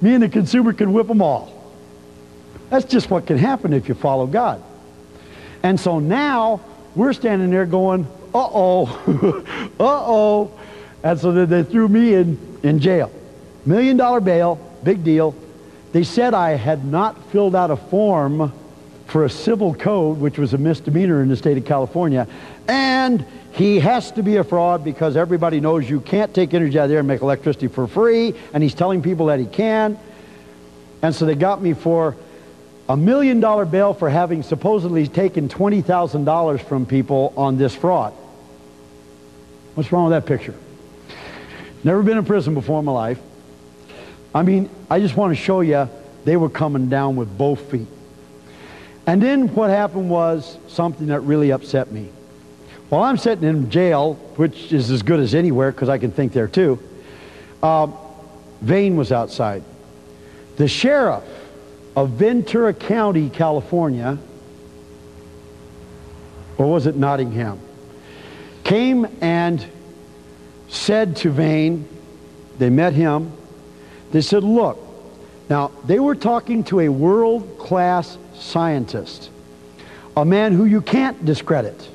Me and the consumer can whip them all. That's just what can happen if you follow God. And so now we're standing there going, uh-oh, uh-oh. And so they threw me in jail. $1 million bail, big deal. They said I had not filled out a form for a civil code, which was a misdemeanor in the state of California. And he has to be a fraud because everybody knows you can't take energy out of there and make electricity for free. And he's telling people that he can. And so they got me for $1 million bail for having supposedly taken $20,000 from people on this fraud. What's wrong with that picture? Never been in prison before in my life. I mean, I just want to show you they were coming down with both feet. And then what happened was something that really upset me. While I'm sitting in jail, which is as good as anywhere because I can think there too, Vane was outside. The sheriff of Ventura County, California, or was it Nottingham, came and said to Vane, they met him, they said, look, now they were talking to a world-class scientist, a man who you can't discredit.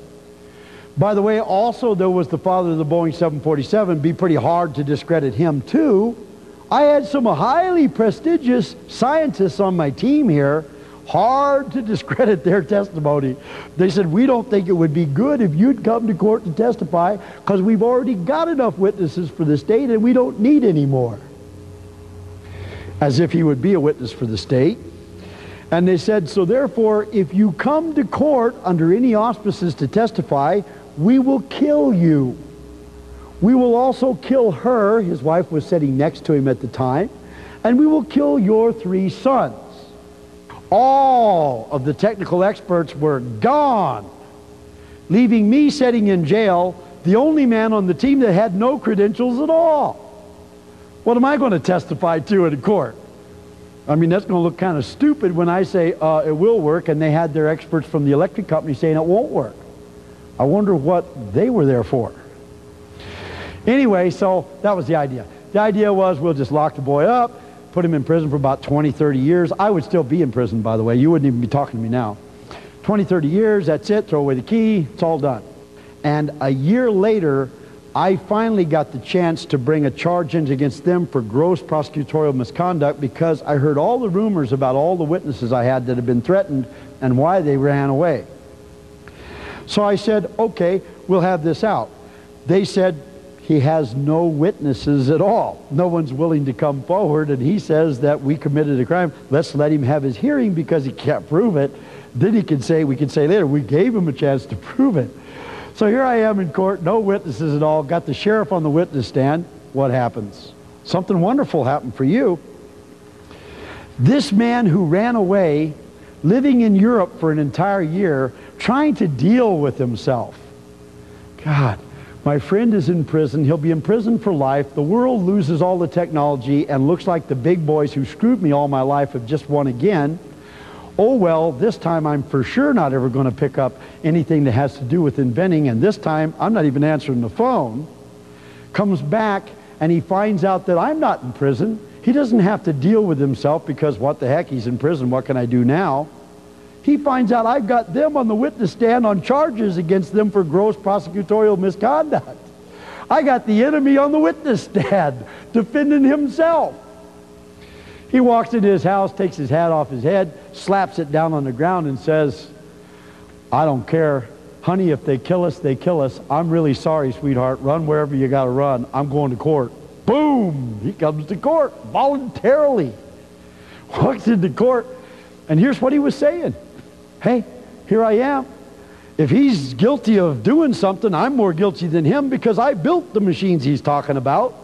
By the way, also there was the father of the Boeing 747, be pretty hard to discredit him too. I had some highly prestigious scientists on my team here, hard to discredit their testimony. They said, we don't think it would be good if you'd come to court to testify because we've already got enough witnesses for the state and we don't need any more. As if he would be a witness for the state. And they said, so therefore, if you come to court under any auspices to testify, we will kill you. We will also kill her, his wife was sitting next to him at the time, and we will kill your 3 sons. All of the technical experts were gone, leaving me sitting in jail, the only man on the team that had no credentials at all. What am I going to testify to in court? I mean, that's going to look kind of stupid when I say it will work, and they had their experts from the electric company saying it won't work. I wonder what they were there for. Anyway, so that was the idea. The idea was we'll just lock the boy up, put him in prison for about 20, 30 years. I would still be in prison, by the way. You wouldn't even be talking to me now. 20, 30 years, that's it. Throw away the key. It's all done. And a year later, I finally got the chance to bring a charge in against them for gross prosecutorial misconduct because I heard all the rumors about all the witnesses I had that had been threatened and why they ran away. So I said, okay, we'll have this out. They said, he has no witnesses at all. No one's willing to come forward, and he says that we committed a crime. Let's let him have his hearing because he can't prove it. Then he can say, we can say later, we gave him a chance to prove it. So here I am in court, no witnesses at all, got the sheriff on the witness stand. What happens? Something wonderful happened for you. This man who ran away, living in Europe for an entire year, trying to deal with himself. God. My friend is in prison. He'll be in prison for life. The world loses all the technology and looks like the big boys who screwed me all my life have just won again. Oh well, this time I'm for sure not ever going to pick up anything that has to do with inventing, and this time I'm not even answering the phone. Comes back and he finds out that I'm not in prison. He doesn't have to deal with himself because what the heck, he's in prison. What can I do now? He finds out I've got them on the witness stand on charges against them for gross prosecutorial misconduct. I got the enemy on the witness stand defending himself. He walks into his house, takes his hat off his head, slaps it down on the ground and says, I don't care. Honey, if they kill us, they kill us. I'm really sorry, sweetheart. Run wherever you got to run. I'm going to court. Boom! He comes to court voluntarily. Walks into court, and here's what he was saying. Hey, here I am. If he's guilty of doing something, I'm more guilty than him because I built the machines he's talking about.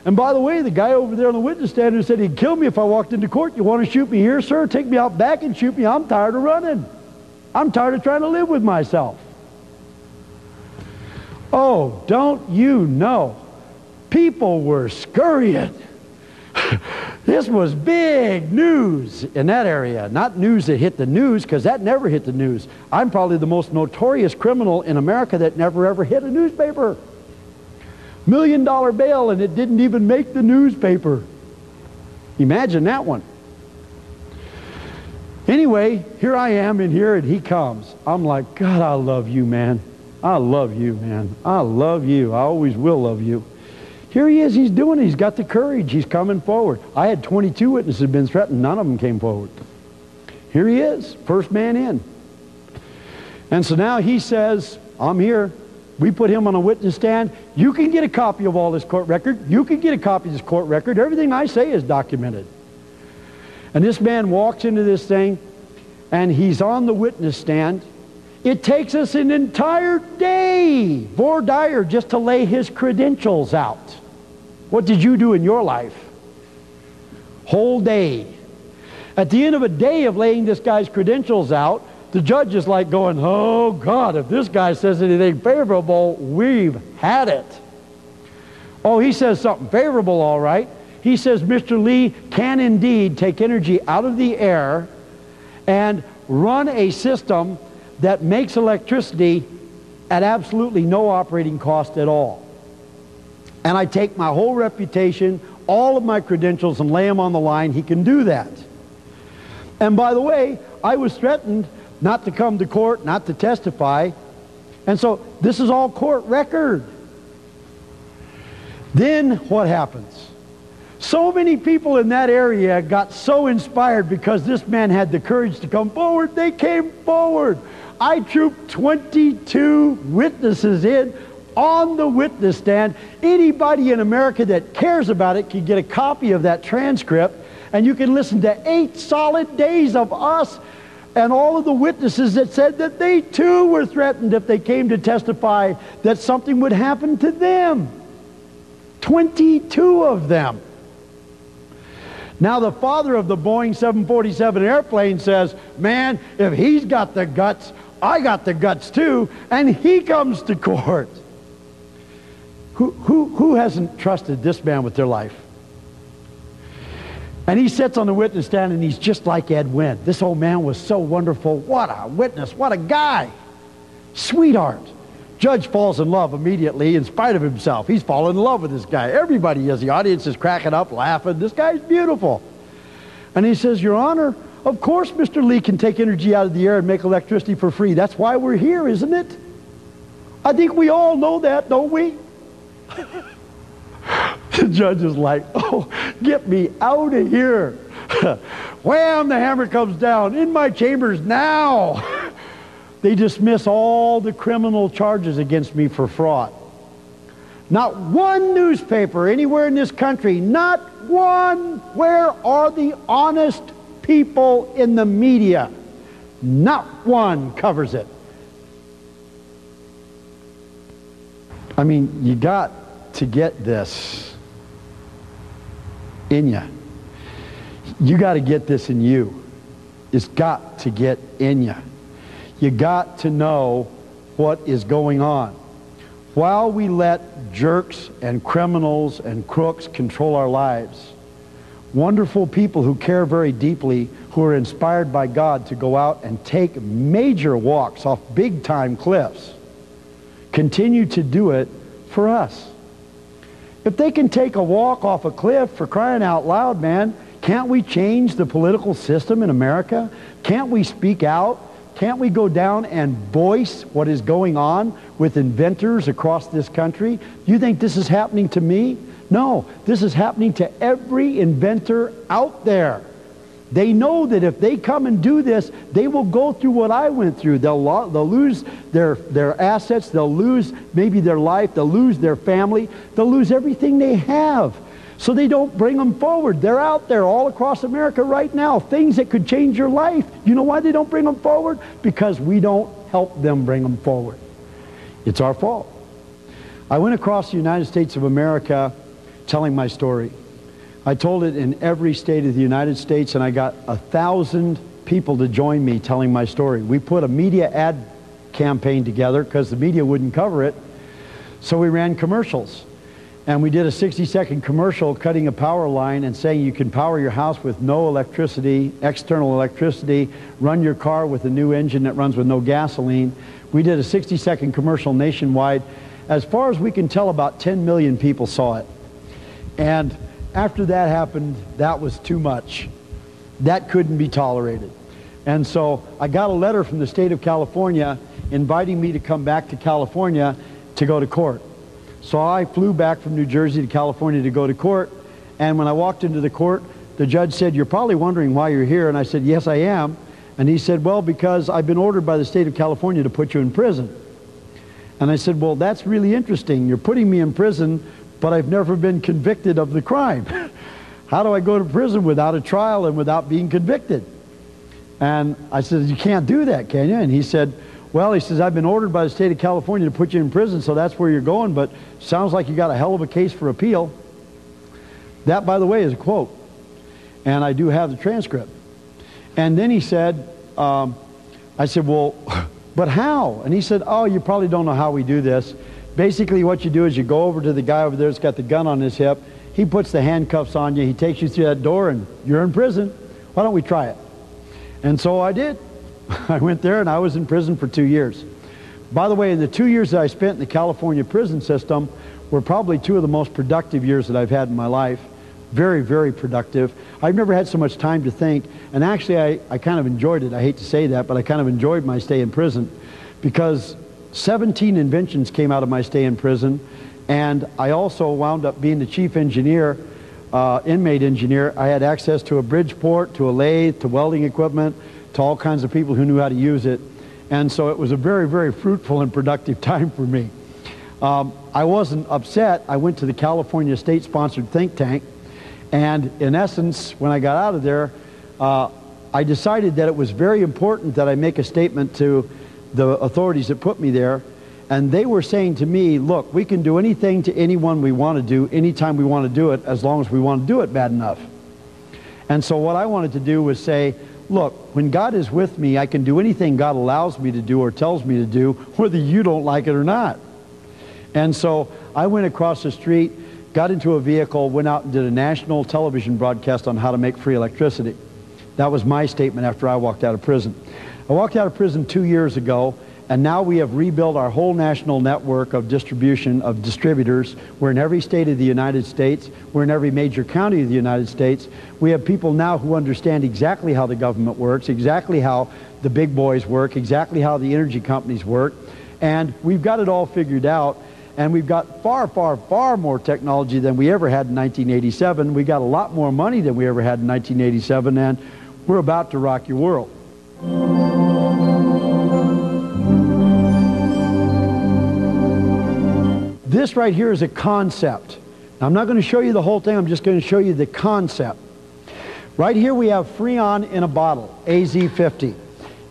And by the way, the guy over there on the witness stand who said he'd kill me if I walked into court, you want to shoot me here, sir? Take me out back and shoot me. I'm tired of running. I'm tired of trying to live with myself. Oh, don't you know? People were scurrying. This was big news in that area. Not news that hit the news, because that never hit the news. I'm probably the most notorious criminal in America that never ever hit a newspaper. $1 million bail, and it didn't even make the newspaper. Imagine that one. Anyway, here I am in here, and he comes. I'm like, God, I love you, man. I love you, man. I love you. I always will love you. Here he is. He's doing it. He's got the courage. He's coming forward. I had 22 witnesses been threatened. None of them came forward. Here he is, first man in. And so now he says, I'm here. We put him on a witness stand. You can get a copy of all this court record. You can get a copy of this court record. Everything I say is documented. And this man walks into this thing, and he's on the witness stand. It takes us an entire day, voir dire, just to lay his credentials out. What did you do in your life? Whole day. At the end of a day of laying this guy's credentials out, the judge is like going, oh God, if this guy says anything favorable, we've had it. Oh, he says something favorable, all right. He says Mr. Lee can indeed take energy out of the air and run a system that makes electricity at absolutely no operating cost at all. And I take my whole reputation, all of my credentials, and lay them on the line. He can do that. And by the way, I was threatened not to come to court, not to testify. And so this is all court record. Then what happens? So many people in that area got so inspired because this man had the courage to come forward. They came forward. I trooped 22 witnesses in on the witness stand. Anybody in America that cares about it can get a copy of that transcript, and you can listen to 8 solid days of us and all of the witnesses that said that they too were threatened if they came to testify that something would happen to them. 22 of them. Now the father of the Boeing 747 airplane says, man, if he's got the guts, I got the guts too, and he comes to court. Who hasn't trusted this man with their life? And he sits on the witness stand, and he's just like Ed Wynn. This old man was so wonderful. What a witness. What a guy. Sweetheart. Judge falls in love immediately in spite of himself. He's fallen in love with this guy. Everybody is. The audience is cracking up, laughing. This guy's beautiful. And he says, Your Honor, of course Mr. Lee can take energy out of the air and make electricity for free. That's why we're here, isn't it? I think we all know that, don't we? The judge is like, oh, get me out of here. Wham, the hammer comes down. In my chambers now. They dismiss all the criminal charges against me for fraud. Not one newspaper anywhere in this country, not one. Where are the honest people in the media? Not one covers it. I mean, you got to get this in you. You got to get this in you. It's got to get in you. You got to know what is going on. While we let jerks and criminals and crooks control our lives, wonderful people who care very deeply, who are inspired by God to go out and take major walks off big-time cliffs, continue to do it for us. If they can take a walk off a cliff, for crying out loud, man, can't we change the political system in America? Can't we speak out? Can't we go down and voice what is going on with inventors across this country? Do you think this is happening to me? No, this is happening to every inventor out there. They know that if they come and do this, they will go through what I went through. They'll lose their assets, they'll lose maybe their life, they'll lose their family, they'll lose everything they have. So they don't bring them forward. They're out there all across America right now, things that could change your life. You know why they don't bring them forward? Because we don't help them bring them forward. It's our fault. I went across the United States of America telling my story. I told it in every state of the United States, and I got 1,000 people to join me telling my story. We put a media ad campaign together because the media wouldn't cover it, so we ran commercials. And we did a 60-second commercial cutting a power line and saying you can power your house with no electricity, external electricity, run your car with a new engine that runs with no gasoline. We did a 60-second commercial nationwide. As far as we can tell, about 10 million people saw it. And after that happened, that was too much. That couldn't be tolerated. And so I got a letter from the state of California inviting me to come back to California to go to court. So I flew back from New Jersey to California to go to court, and when I walked into the court, the judge said, "You're probably wondering why you're here," and I said, "Yes, I am." And he said, "Well, because I've been ordered by the state of California to put you in prison." And I said, "Well, that's really interesting. You're putting me in prison, but I've never been convicted of the crime. How do I go to prison without a trial and without being convicted?" And I said, "You can't do that, can you?" And he said, "Well," he says, "I've been ordered by the state of California to put you in prison, so that's where you're going, but sounds like you got a hell of a case for appeal." That, by the way, is a quote, and I do have the transcript. And then he said, I said, "Well, but how?" And he said, "Oh, you probably don't know how we do this. Basically, what you do is you go over to the guy over there that's got the gun on his hip. He puts the handcuffs on you. He takes you through that door, and you're in prison. Why don't we try it?" And so I did. I went there, and I was in prison for 2 years. By the way, the 2 years that I spent in the California prison system were probably two of the most productive years that I've had in my life. Very, very productive. I've never had so much time to think, and actually I kind of enjoyed it. I hate to say that, but I kind of enjoyed my stay in prison because 17 inventions came out of my stay in prison, and I also wound up being the chief engineer, inmate engineer. I had access to a Bridgeport, to a lathe, to welding equipment, to all kinds of people who knew how to use it. And so it was a very, very fruitful and productive time for me. I wasn't upset. I went to the California state-sponsored think tank, and in essence, when I got out of there, I decided that it was very important that I make a statement to the authorities that put me there. And they were saying to me, "Look, we can do anything to anyone we want to do, anytime we want to do it, as long as we want to do it bad enough." And so what I wanted to do was say, "Look, when God is with me, I can do anything God allows me to do or tells me to do, whether you don't like it or not." And so I went across the street, got into a vehicle, went out and did a national television broadcast on how to make free electricity. That was my statement after I walked out of prison. I walked out of prison 2 years ago, and now we have rebuilt our whole national network of distribution of distributors. We're in every state of the United States. We're in every major county of the United States. We have people now who understand exactly how the government works, exactly how the big boys work, exactly how the energy companies work. And we've got it all figured out. And we've got far, far, far more technology than we ever had in 1987. We got a lot more money than we ever had in 1987. And we're about to rock your world. This right here is a concept. Now, I'm not going to show you the whole thing. I'm just going to show you the concept. Right here we have Freon in a bottle, AZ50.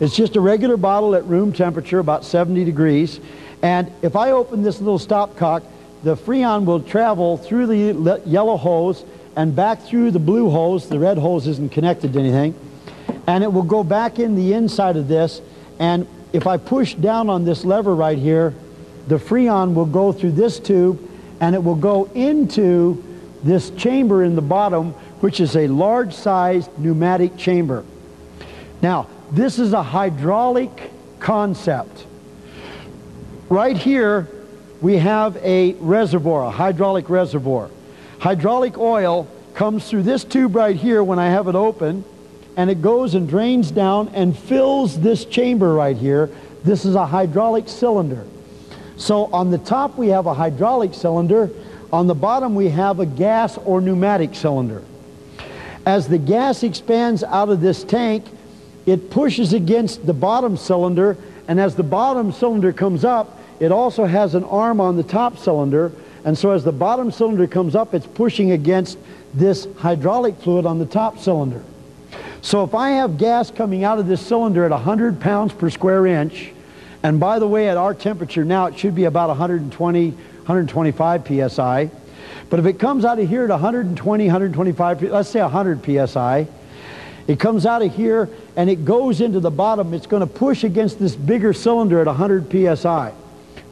It's just a regular bottle at room temperature, about 70 degrees. And if I open this little stopcock, the Freon will travel through the yellow hose and back through the blue hose. The red hose isn't connected to anything. And it will go back in the inside of this. And if I push down on this lever right here, the Freon will go through this tube, and it will go into this chamber in the bottom, which is a large-sized pneumatic chamber. Now, this is a hydraulic concept. Right here, we have a reservoir, a hydraulic reservoir. Hydraulic oil comes through this tube right here when I have it open, and it goes and drains down and fills this chamber right here. This is a hydraulic cylinder. So on the top we have a hydraulic cylinder. On the bottom we have a gas or pneumatic cylinder. As the gas expands out of this tank, it pushes against the bottom cylinder, and as the bottom cylinder comes up, it also has an arm on the top cylinder, and so as the bottom cylinder comes up, it's pushing against this hydraulic fluid on the top cylinder. So if I have gas coming out of this cylinder at 100 pounds per square inch, and by the way, at our temperature now, it should be about 120, 125 psi. But if it comes out of here at 120, 125, let's say 100 psi, it comes out of here and it goes into the bottom, it's going to push against this bigger cylinder at 100 psi.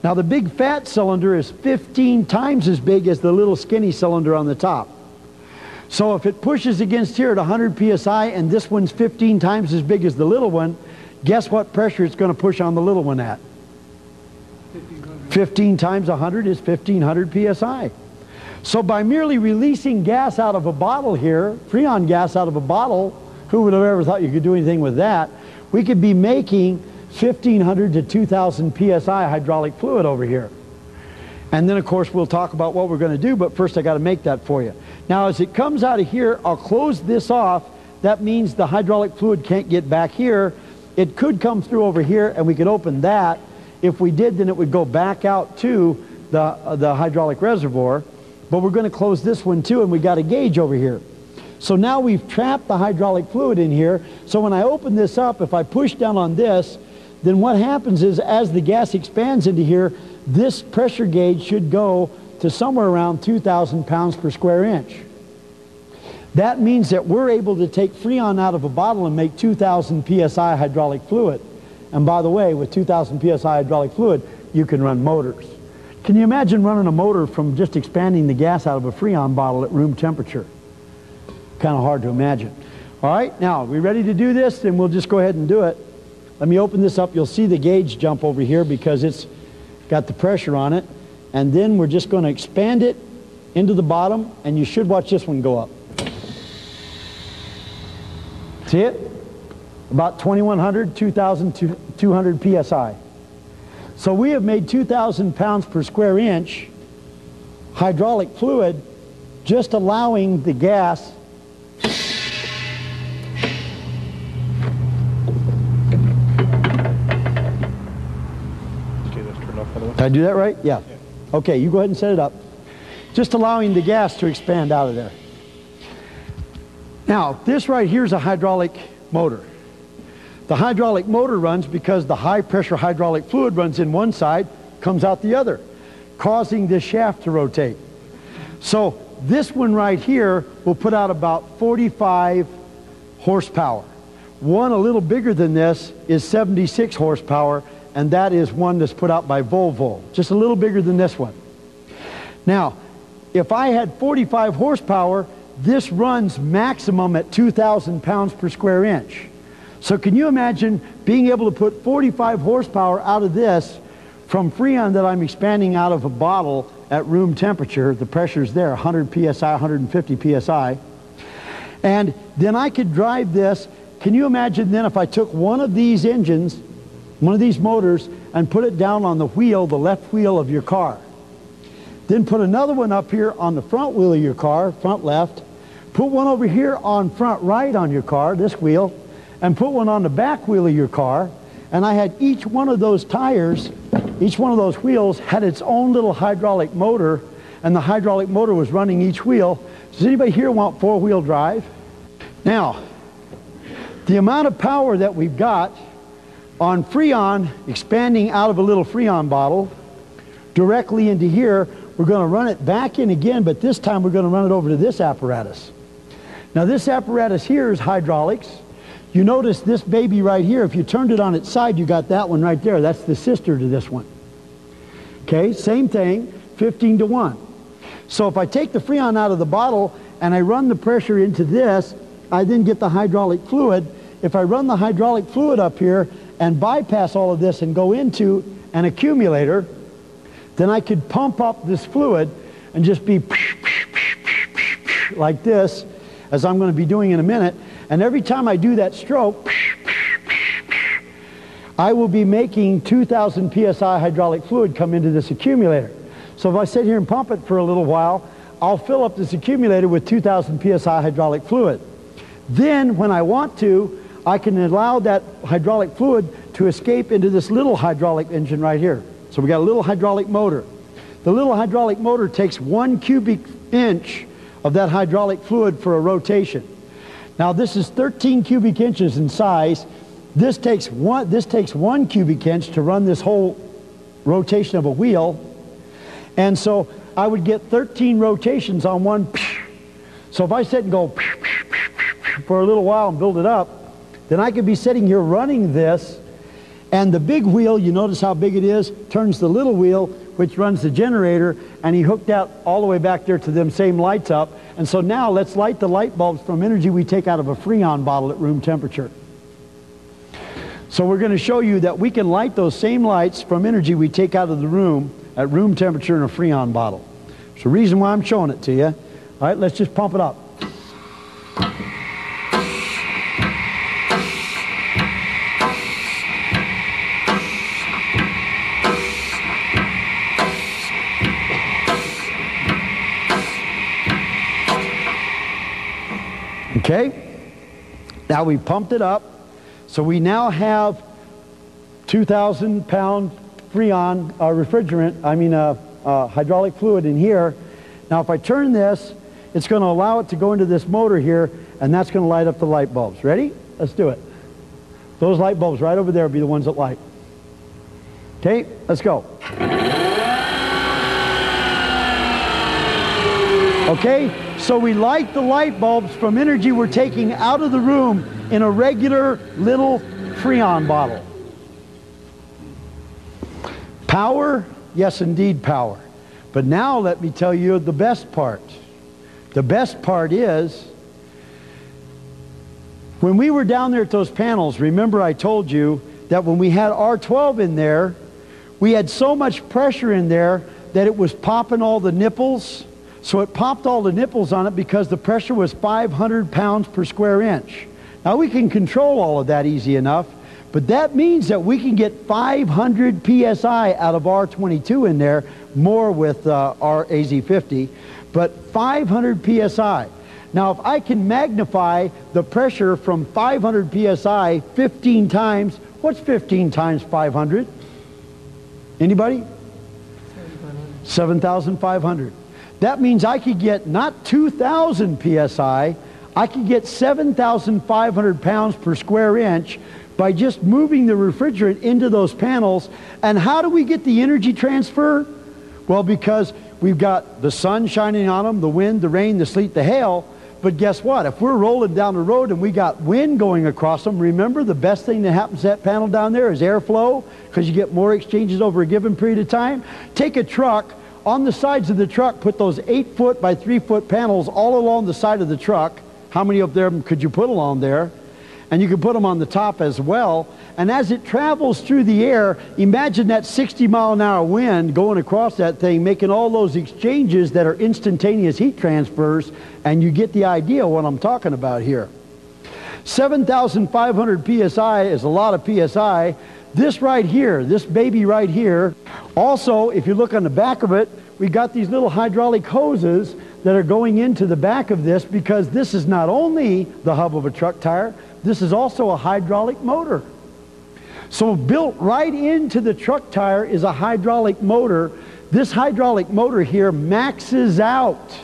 Now the big fat cylinder is 15 times as big as the little skinny cylinder on the top. So if it pushes against here at 100 psi and this one's 15 times as big as the little one, guess what pressure it's going to push on the little one at? 15 times 100 is 1500 psi. So by merely releasing gas out of a bottle here, Freon gas out of a bottle, who would have ever thought you could do anything with that? We could be making 1500 to 2000 psi hydraulic fluid over here. And then of course we'll talk about what we're going to do, but first I got to make that for you. Now as it comes out of here, I'll close this off. That means the hydraulic fluid can't get back here. It could come through over here and we could open that. If we did, then it would go back out to the hydraulic reservoir. But we're going to close this one too, and we got a gauge over here. So now we've trapped the hydraulic fluid in here. So when I open this up, if I push down on this, then what happens is as the gas expands into here, this pressure gauge should go to somewhere around 2,000 pounds per square inch. That means that we're able to take Freon out of a bottle and make 2,000 psi hydraulic fluid. And by the way, with 2,000 psi hydraulic fluid, you can run motors. Can you imagine running a motor from just expanding the gas out of a Freon bottle at room temperature? Kind of hard to imagine. All right, now, we ready to do this? Then we'll just go ahead and do it. Let me open this up. You'll see the gauge jump over here because it's got the pressure on it. And then we're just going to expand it into the bottom, and you should watch this one go up. See it? About 2100, 2200 psi. So we have made 2,000 pounds per square inch hydraulic fluid just allowing the gas Did I do that right? Yeah. Okay, you go ahead and set it up. Just allowing the gas to expand out of there. Now, this right here is a hydraulic motor. The hydraulic motor runs because the high pressure hydraulic fluid runs in one side, comes out the other, causing this shaft to rotate. So this one right here will put out about 45 horsepower. One a little bigger than this is 76 horsepower, and that is one that's put out by Volvo, just a little bigger than this one. Now, if I had 45 horsepower, this runs maximum at 2,000 pounds per square inch. So can you imagine being able to put 45 horsepower out of this from Freon that I'm expanding out of a bottle at room temperature? The pressure's there, 100 psi, 150 psi. And then I could drive this. Can you imagine then if I took one of these engines, one of these motors, and put it down on the wheel, the left wheel of your car? Then put another one up here on the front wheel of your car, front left. Put one over here on front right on your car, this wheel, and put one on the back wheel of your car. And I had each one of those tires, each one of those wheels had its own little hydraulic motor, and the hydraulic motor was running each wheel. Does anybody here want four-wheel drive? Now, the amount of power that we've got on Freon expanding out of a little Freon bottle directly into here, we're going to run it back in again, but this time we're going to run it over to this apparatus. Now this apparatus here is hydraulics. You notice this baby right here, if you turned it on its side, you got that one right there. That's the sister to this one. Okay, same thing, 15 to 1. So if I take the Freon out of the bottle and I run the pressure into this, I then get the hydraulic fluid. If I run the hydraulic fluid up here and bypass all of this and go into an accumulator, then I could pump up this fluid and just be like this, as I'm going to be doing in a minute. And every time I do that stroke, I will be making 2,000 psi hydraulic fluid come into this accumulator. So if I sit here and pump it for a little while, I'll fill up this accumulator with 2,000 psi hydraulic fluid. Then when I want to, I can allow that hydraulic fluid to escape into this little hydraulic engine right here. So we got a little hydraulic motor. The little hydraulic motor takes 1 cubic inch of that hydraulic fluid for a rotation. Now this is 13 cubic inches in size. This takes one cubic inch to run this whole rotation of a wheel. And so I would get 13 rotations on one. So if I sit and go for a little while and build it up, then I could be sitting here running this, and the big wheel, you notice how big it is, turns the little wheel, which runs the generator, and he hooked out all the way back there to them same lights up. And so now let's light the light bulbs from energy we take out of a Freon bottle at room temperature. So we're going to show you that we can light those same lights from energy we take out of the room at room temperature in a Freon bottle. It's the reason why I'm showing it to you. All right, let's just pump it up. Okay, now we pumped it up, so we now have 2,000 pound Freon hydraulic fluid in here. Now if I turn this, it's going to allow it to go into this motor here, and that's going to light up the light bulbs. Ready? Let's do it. Those light bulbs right over there will be the ones that light. Okay, let's go. Okay, so we light the light bulbs from energy we're taking out of the room in a regular little Freon bottle. Power? Yes, indeed, power. But now let me tell you the best part. The best part is, when we were down there at those panels, remember I told you that when we had R12 in there, we had so much pressure in there that it was popping all the nipples. So it popped all the nipples on it because the pressure was 500 pounds per square inch. Now we can control all of that easy enough, but that means that we can get 500 PSI out of R22 in there, more with our AZ50, but 500 PSI. Now if I can magnify the pressure from 500 PSI 15 times, what's 15 times 500? Anybody? 7,500. That means I could get not 2,000 PSI, I could get 7,500 pounds per square inch by just moving the refrigerant into those panels. And how do we get the energy transfer? Well, because we've got the sun shining on them, the wind, the rain, the sleet, the hail. But guess what? If we're rolling down the road and we got wind going across them, remember the best thing that happens to that panel down there is airflow, because you get more exchanges over a given period of time. Take a truck. On the sides of the truck, put those 8-foot by 3-foot panels all along the side of the truck. How many of them could you put along there? And you can put them on the top as well. And as it travels through the air, imagine that 60-mile-an-hour wind going across that thing, making all those exchanges that are instantaneous heat transfers, and you get the idea of what I'm talking about here. 7,500 PSI is a lot of PSI. This right here, this baby right here, also, if you look on the back of it, we got these little hydraulic hoses that are going into the back of this, because this is not only the hub of a truck tire, this is also a hydraulic motor. So built right into the truck tire is a hydraulic motor. This hydraulic motor here maxes out.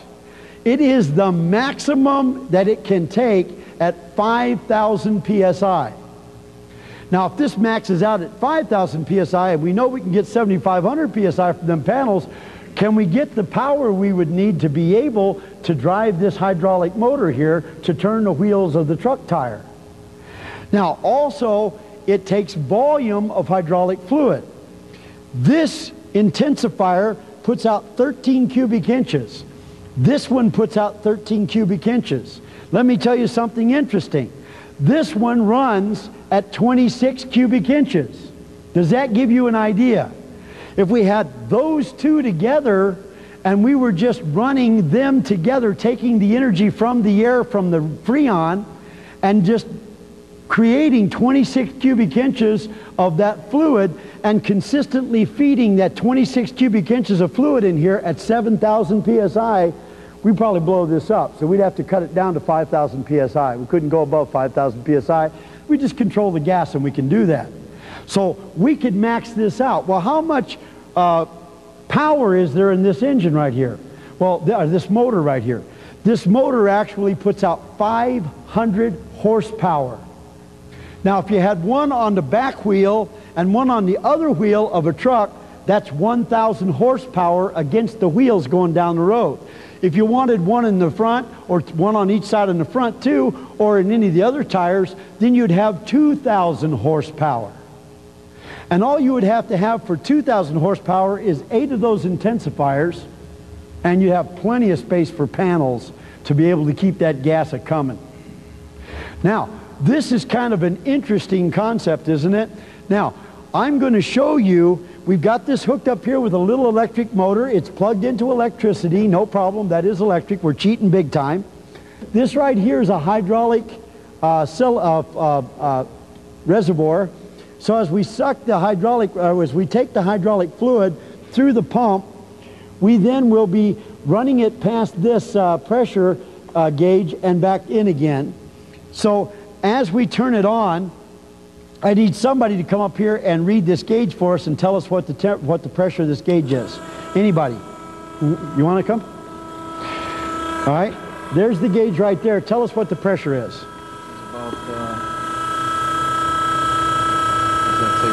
It is the maximum that it can take at 5,000 PSI. Now, if this maxes out at 5,000 PSI, and we know we can get 7,500 PSI from them panels, can we get the power we would need to be able to drive this hydraulic motor here to turn the wheels of the truck tire? Now, also, it takes volume of hydraulic fluid. This intensifier puts out 13 cubic inches. This one puts out 13 cubic inches. Let me tell you something interesting. This one runs at 26 cubic inches. Does that give you an idea? If we had those two together and we were just running them together, taking the energy from the air from the Freon and just creating 26 cubic inches of that fluid and consistently feeding that 26 cubic inches of fluid in here at 7,000 PSI, we'd probably blow this up. So we'd have to cut it down to 5,000 PSI. We couldn't go above 5,000 PSI. We just control the gas and we can do that. So we could max this out. Well, how much power is there in this engine right here? Well, this motor right here. This motor actually puts out 500 horsepower. Now, if you had one on the back wheel and one on the other wheel of a truck, that's 1,000 horsepower against the wheels going down the road. If you wanted one in the front, or one on each side in the front too, or in any of the other tires, then you'd have 2,000 horsepower. And all you would have to have for 2,000 horsepower is 8 of those intensifiers, and you have plenty of space for panels to be able to keep that gas a-coming. Now, this is kind of an interesting concept, isn't it? Now, I'm going to show you, we've got this hooked up here with a little electric motor. It's plugged into electricity, no problem, that is electric. We're cheating big time. This right here is a hydraulic reservoir. So as we suck the hydraulic, as we take the hydraulic fluid through the pump, we then will be running it past this pressure gauge and back in again. So as we turn it on, I need somebody to come up here and read this gauge for us and tell us what the pressure of this gauge is. Anybody? You want to come? All right. There's the gauge right there. Tell us what the pressure is. It's about,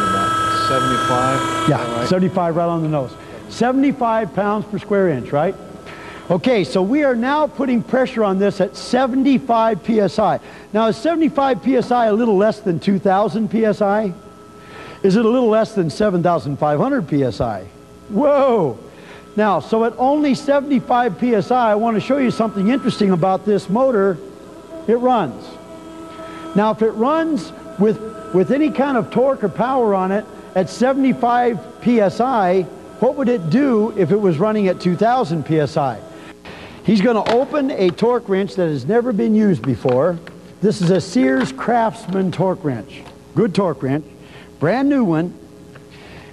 about 75. Yeah, right? 75 right on the nose. 75 pounds per square inch, right? Okay, so we are now putting pressure on this at 75 psi. Now, is 75 psi a little less than 2,000 psi? Is it a little less than 7,500 psi? Whoa! Now, so at only 75 psi, I want to show you something interesting about this motor. It runs. Now, if it runs with any kind of torque or power on it at 75 psi, what would it do if it was running at 2,000 psi? He's going to open a torque wrench that has never been used before. This is a Sears Craftsman torque wrench. Good torque wrench. Brand new one.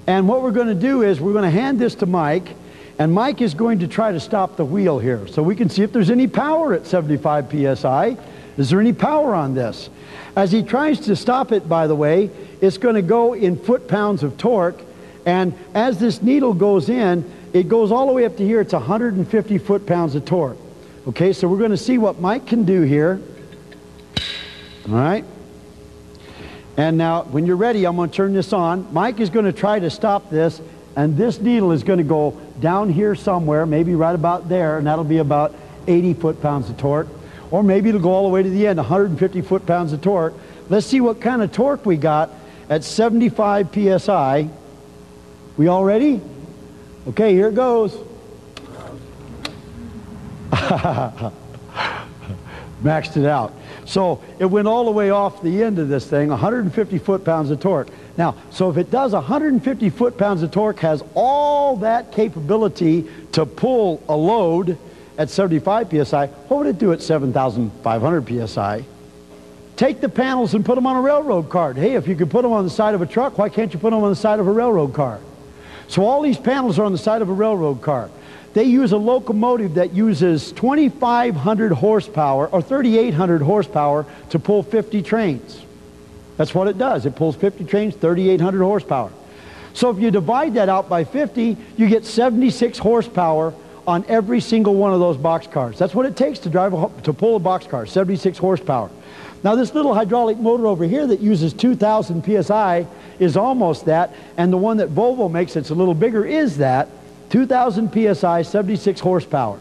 And what we're going to do is we're going to hand this to Mike, and Mike is going to try to stop the wheel here so we can see if there's any power at 75 psi. Is there any power on this? As he tries to stop it, by the way, it's going to go in foot-pounds of torque, and as this needle goes in, it goes all the way up to here. It's 150 foot-pounds of torque. Okay, so we're going to see what Mike can do here. All right. And now, when you're ready, I'm going to turn this on. Mike is going to try to stop this, and this needle is going to go down here somewhere, maybe right about there, and that'll be about 80 foot-pounds of torque. Or maybe it'll go all the way to the end, 150 foot-pounds of torque. Let's see what kind of torque we got at 75 psi. We all ready? Okay, here it goes. Maxed it out. So it went all the way off the end of this thing, 150 foot-pounds of torque. Now, so if it does 150 foot-pounds of torque, has all that capability to pull a load at 75 psi, what would it do at 7,500 psi? Take the panels and put them on a railroad car. Hey, if you could put them on the side of a truck, why can't you put them on the side of a railroad car? So all these panels are on the side of a railroad car. They use a locomotive that uses 2,500 horsepower or 3,800 horsepower to pull 50 trains. That's what it does. It pulls 50 trains, 3,800 horsepower. So if you divide that out by 50, you get 76 horsepower on every single one of those boxcars. That's what it takes to pull a boxcar, 76 horsepower. Now this little hydraulic motor over here that uses 2,000 psi is almost that, and the one that Volvo makes that's a little bigger is that, 2,000 psi, 76 horsepower.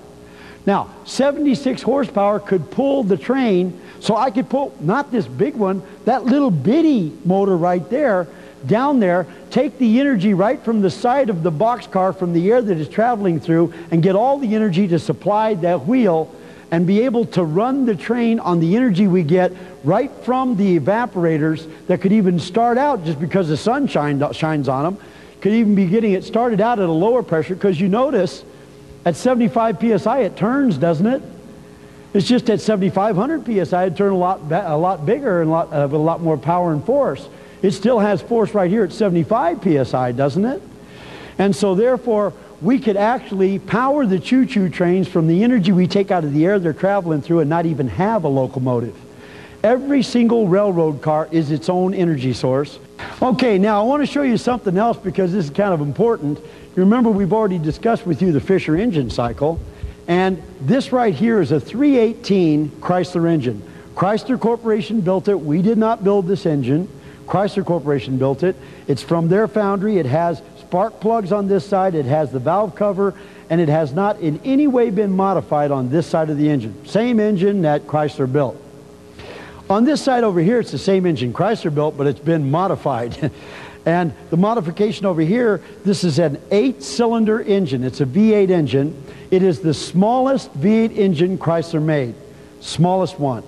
Now, 76 horsepower could pull the train, so I could pull, not this big one, that little bitty motor right there, down there, take the energy right from the side of the boxcar, from the air that is traveling through, and get all the energy to supply that wheel, and be able to run the train on the energy we get right from the evaporators that could even start out, just because the sun shines on them, could even be getting it started out at a lower pressure, because you notice at 75 psi it turns, doesn't it? It's just at 7,500 psi it turns a lot bigger and with a lot more power and force. It still has force right here at 75 psi, doesn't it? And so therefore, we could actually power the choo-choo trains from the energy we take out of the air they're traveling through and not even have a locomotive. Every single railroad car is its own energy source. Okay, now I want to show you something else, because this is kind of important. Remember, we've already discussed with you the Fisher engine cycle, and this right here is a 318 Chrysler engine. Chrysler Corporation built it. We did not build this engine. Chrysler Corporation built it. It's from their foundry. It has spark plugs on this side, it has the valve cover, and it has not in any way been modified on this side of the engine. Same engine that Chrysler built. On this side over here, it's the same engine Chrysler built, but it's been modified. And the modification over here, this is an 8-cylinder engine. It's a V8 engine. It is the smallest V8 engine Chrysler made. Smallest one.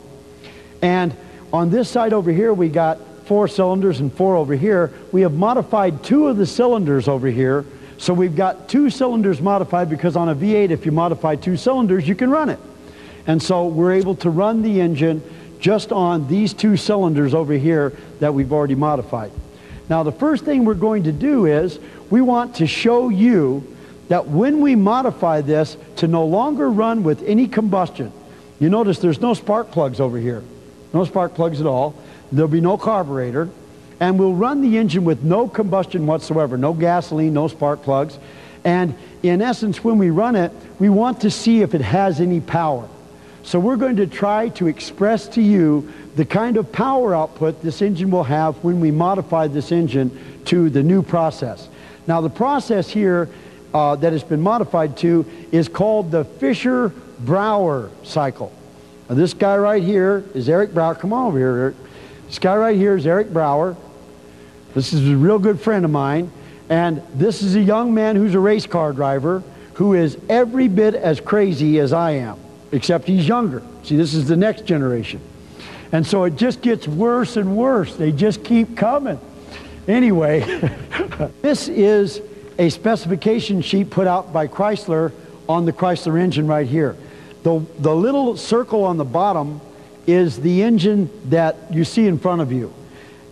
And on this side over here, we got 4 cylinders and 4 over here. We have modified 2 of the cylinders over here. So we've got 2 cylinders modified, because on a V8, if you modify 2 cylinders, you can run it. And so we're able to run the engine just on these 2 cylinders over here that we've already modified. Now, the first thing we're going to do is we want to show you that when we modify this to no longer run with any combustion, you notice there's no spark plugs over here. No spark plugs at all. There'll be no carburetor. And we'll run the engine with no combustion whatsoever. No gasoline, no spark plugs. And in essence, when we run it, we want to see if it has any power. So we're going to try to express to you the kind of power output this engine will have when we modify this engine to the new process. Now, the process here that has been modified to is called the Fisher-Brauer cycle. Now, this guy right here is Eric Brauer. Come on over here, Eric. This guy right here is Eric Brauer. This is a real good friend of mine. And this is a young man who's a race car driver who is every bit as crazy as I am, except he's younger. See, this is the next generation. And so it just gets worse and worse. They just keep coming. Anyway, this is a specification sheet put out by Chrysler on the Chrysler engine right here. The little circle on the bottom is the engine that you see in front of you.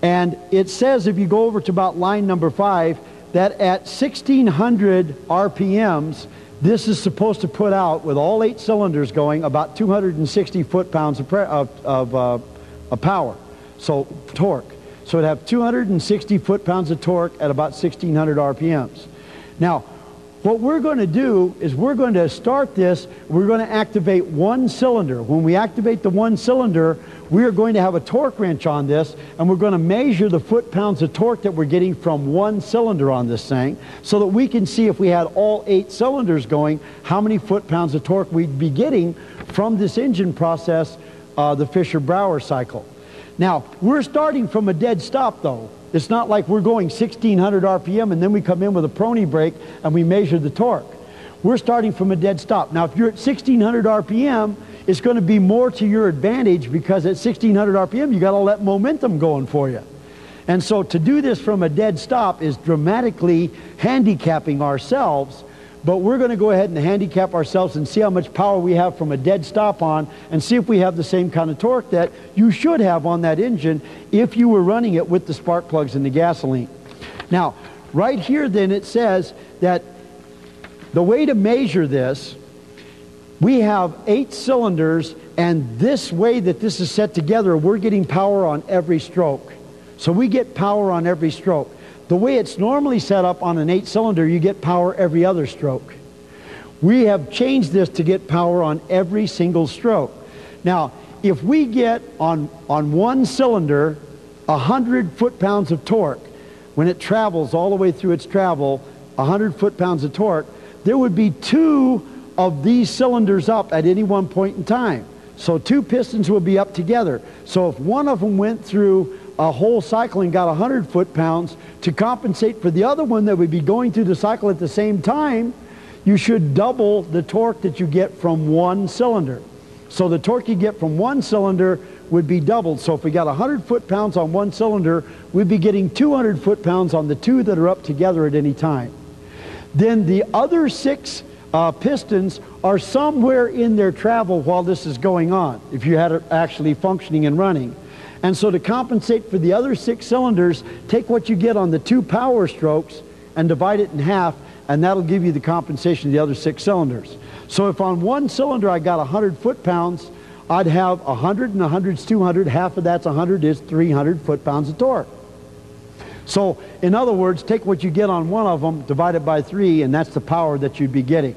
And it says, if you go over to about line number 5, that at 1600 RPMs, this is supposed to put out, with all 8 cylinders going, about 260 foot-pounds of power, so torque. So it'd have 260 foot-pounds of torque at about 1600 RPMs. Now, what we're going to do is we're going to start this, we're going to activate 1 cylinder. When we activate the 1 cylinder, we are going to have a torque wrench on this, and we're going to measure the foot-pounds of torque that we're getting from 1 cylinder on this thing, so that we can see if we had all 8 cylinders going, how many foot-pounds of torque we'd be getting from this engine process, the Fisher-Brauer cycle. Now, we're starting from a dead stop, though. It's not like we're going 1600 RPM and then we come in with a Prony brake and we measure the torque. We're starting from a dead stop. Now, if you're at 1600 RPM, it's going to be more to your advantage, because at 1600 RPM, you got all that momentum going for you. And so to do this from a dead stop is dramatically handicapping ourselves, but we're going to go ahead and handicap ourselves and see how much power we have from a dead stop on, and see if we have the same kind of torque that you should have on that engine if you were running it with the spark plugs and the gasoline. Now, right here then it says that the way to measure this, we have 8 cylinders, and this way that this is set together, we're getting power on every stroke. So we get power on every stroke. The way it's normally set up on an 8-cylinder, you get power every other stroke. We have changed this to get power on every single stroke. Now, if we get on 1 cylinder 100 foot-pounds of torque, when it travels all the way through its travel, 100 foot-pounds of torque, there would be 2 of these cylinders up at any one point in time. So 2 pistons would be up together. So if one of them went through a whole cycle and got 100 foot-pounds, to compensate for the other one that would be going through the cycle at the same time, you should double the torque that you get from 1 cylinder. So the torque you get from 1 cylinder would be doubled. So if we got 100 foot-pounds on 1 cylinder, we'd be getting 200 foot-pounds on the 2 that are up together at any time. Then the other 6 pistons are somewhere in their travel while this is going on, if you had it actually functioning and running. And so to compensate for the other 6 cylinders, take what you get on the 2 power strokes and divide it in half, and that'll give you the compensation of the other 6 cylinders. So if on 1 cylinder I got 100 foot-pounds, I'd have 100 and 100's 200, half of that's 100 is 300 foot-pounds of torque. So in other words, take what you get on one of them, divide it by 3, and that's the power that you'd be getting.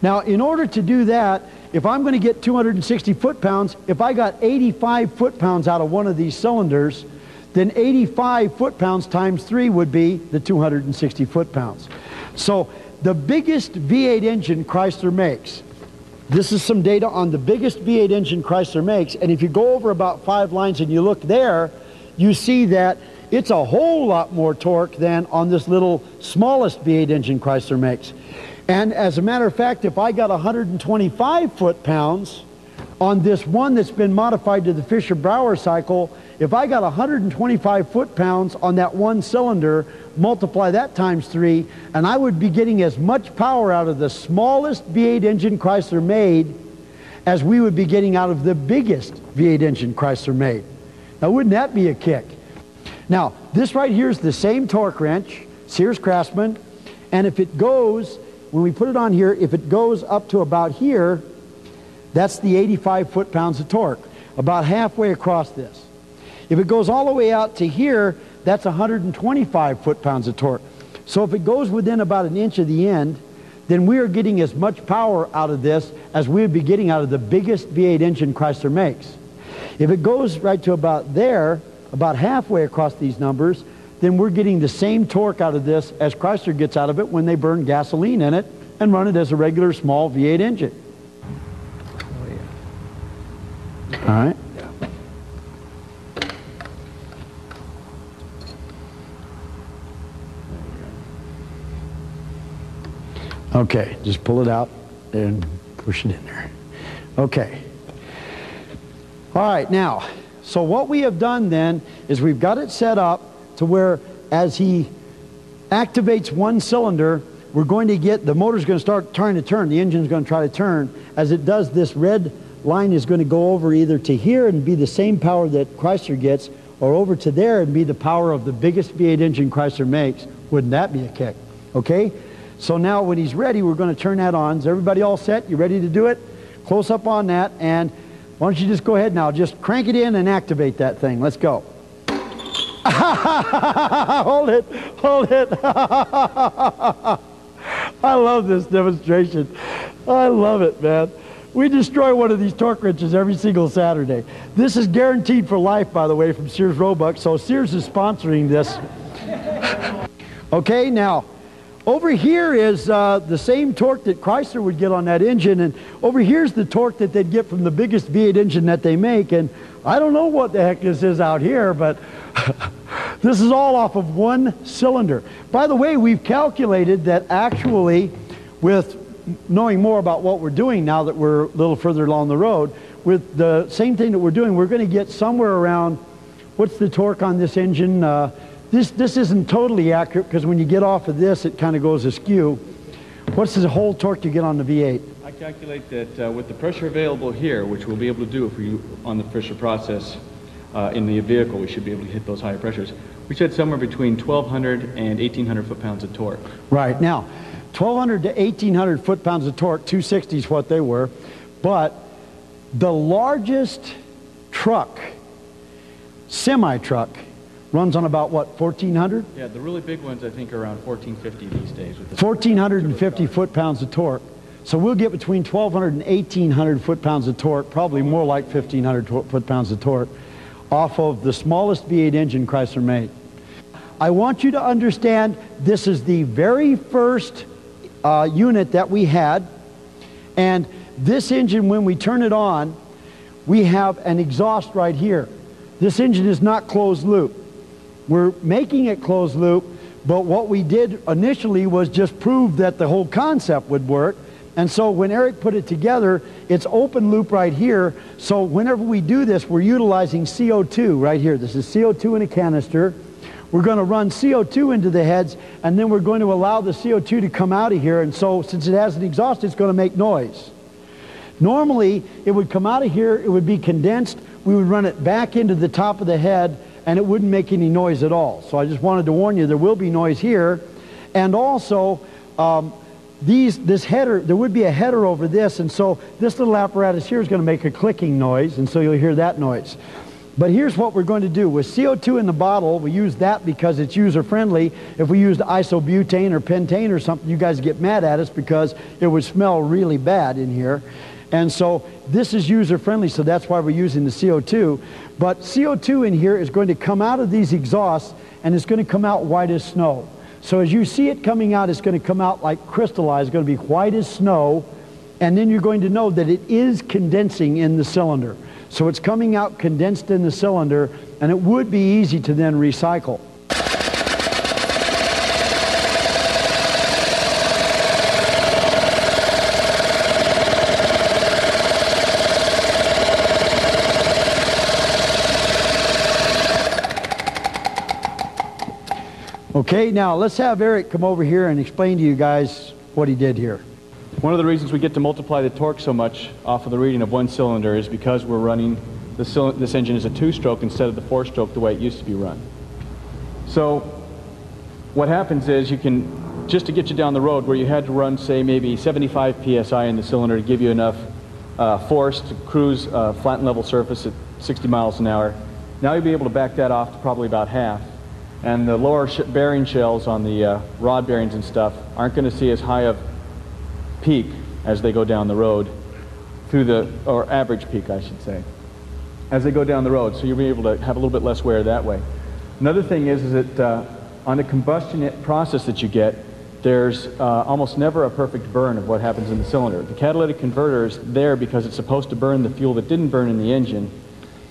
Now, in order to do that, if I'm going to get 260 foot-pounds, if I got 85 foot-pounds out of one of these cylinders, then 85 foot-pounds times 3 would be the 260 foot-pounds. So the biggest V8 engine Chrysler makes, this is some data on the biggest V8 engine Chrysler makes, and if you go over about 5 lines and you look there, you see that it's a whole lot more torque than on this little smallest V8 engine Chrysler makes. And as a matter of fact, if I got 125 foot-pounds on this one that's been modified to the Fisher-Brauer cycle, if I got 125 foot-pounds on that one cylinder, multiply that times 3, and I would be getting as much power out of the smallest V8 engine Chrysler made as we would be getting out of the biggest V8 engine Chrysler made. Now, wouldn't that be a kick? Now, this right here is the same torque wrench, Sears Craftsman, and if it goes, when we put it on here, if it goes up to about here, that's the 85 foot-pounds of torque, about halfway across this. If it goes all the way out to here, that's 125 foot-pounds of torque. So if it goes within about an inch of the end, then we are getting as much power out of this as we would be getting out of the biggest V8 engine Chrysler makes. If it goes right to about there, about halfway across these numbers, then we're getting the same torque out of this as Chrysler gets out of it when they burn gasoline in it and run it as a regular small V8 engine. All right. Okay, just pull it out and push it in there. Okay. All right, now, so what we have done then is we've got it set up to where as he activates one cylinder, we're going to get, the motor's going to start trying to turn, the engine's going to try to turn. As it does, this red line is going to go over either to here and be the same power that Chrysler gets, or over to there and be the power of the biggest V8 engine Chrysler makes. Wouldn't that be a kick? Okay? So now when he's ready, we're going to turn that on. Is everybody all set? You ready to do it? Close up on that, and why don't you just go ahead now, just crank it in and activate that thing. Let's go. Hold it, hold it. I love this demonstration. I love it, man. We destroy one of these torque wrenches every single Saturday. This is guaranteed for life, by the way, from Sears Roebuck, so Sears is sponsoring this. Okay, now, over here is the same torque that Chrysler would get on that engine, and over here's the torque that they'd get from the biggest V8 engine that they make, and I don't know what the heck this is out here, but this is all off of one cylinder. By the way, we've calculated that actually, with knowing more about what we're doing now that we're a little further along the road, with the same thing that we're doing, we're going to get somewhere around, what's the torque on this engine? This isn't totally accurate because when you get off of this, it kind of goes askew. What's the whole torque you get on the V8? I calculate that with the pressure available here, which we'll be able to do if we on the Fisher process in the vehicle, we should be able to hit those higher pressures. We should somewhere between 1,200 and 1,800 foot-pounds of torque. Right. Now, 1,200 to 1,800 foot-pounds of torque, 260 is what they were, but the largest truck, semi-truck, runs on about, what, 1,400? Yeah, the really big ones I think are around 1,450 these days. With the 1,450 foot-pounds of torque. So we'll get between 1,200 and 1,800 foot-pounds of torque, probably more like 1,500 foot-pounds of torque, off of the smallest V8 engine Chrysler made. I want you to understand this is the very first unit that we had, and this engine, when we turn it on, we have an exhaust right here. This engine is not closed loop. We're making it closed loop, but what we did initially was just prove that the whole concept would work. And so when Eric put it together, it's open loop right here. So whenever we do this, we're utilizing CO2 right here. This is CO2 in a canister. We're going to run CO2 into the heads, and then we're going to allow the CO2 to come out of here. And so since it has an exhaust, it's going to make noise. Normally, it would come out of here, it would be condensed, we would run it back into the top of the head, and it wouldn't make any noise at all. So I just wanted to warn you, there will be noise here. And also, this header, there would be a header over this, and so this little apparatus here is going to make a clicking noise, and so you'll hear that noise. But here's what we're going to do. With CO2 in the bottle, we use that because it's user-friendly. If we used isobutane or pentane or something, you guys get mad at us because it would smell really bad in here. And so this is user friendly, so that's why we're using the CO2. But CO2 in here is going to come out of these exhausts, and it's going to come out white as snow. So as you see it coming out, it's going to come out like crystallized. It's going to be white as snow, and then you're going to know that it is condensing in the cylinder. So it's coming out condensed in the cylinder, and it would be easy to then recycle. Okay, now let's have Eric come over here and explain to you guys what he did here. One of the reasons we get to multiply the torque so much off of the reading of one cylinder is because we're running this engine as a two-stroke instead of the four-stroke the way it used to be run. So what happens is you can, just to get you down the road where you had to run, say, maybe 75 psi in the cylinder to give you enough force to cruise a flat and level surface at 60 miles an hour, now you'll be able to back that off to probably about half. And the lower bearing shells on the rod bearings and stuff aren't going to see as high of peak as they go down the road through the, or average peak I should say, as they go down the road. So you'll be able to have a little bit less wear that way. Another thing is that on the combustion process that you get, there's almost never a perfect burn of what happens in the cylinder. The catalytic converter is there because it's supposed to burn the fuel that didn't burn in the engine.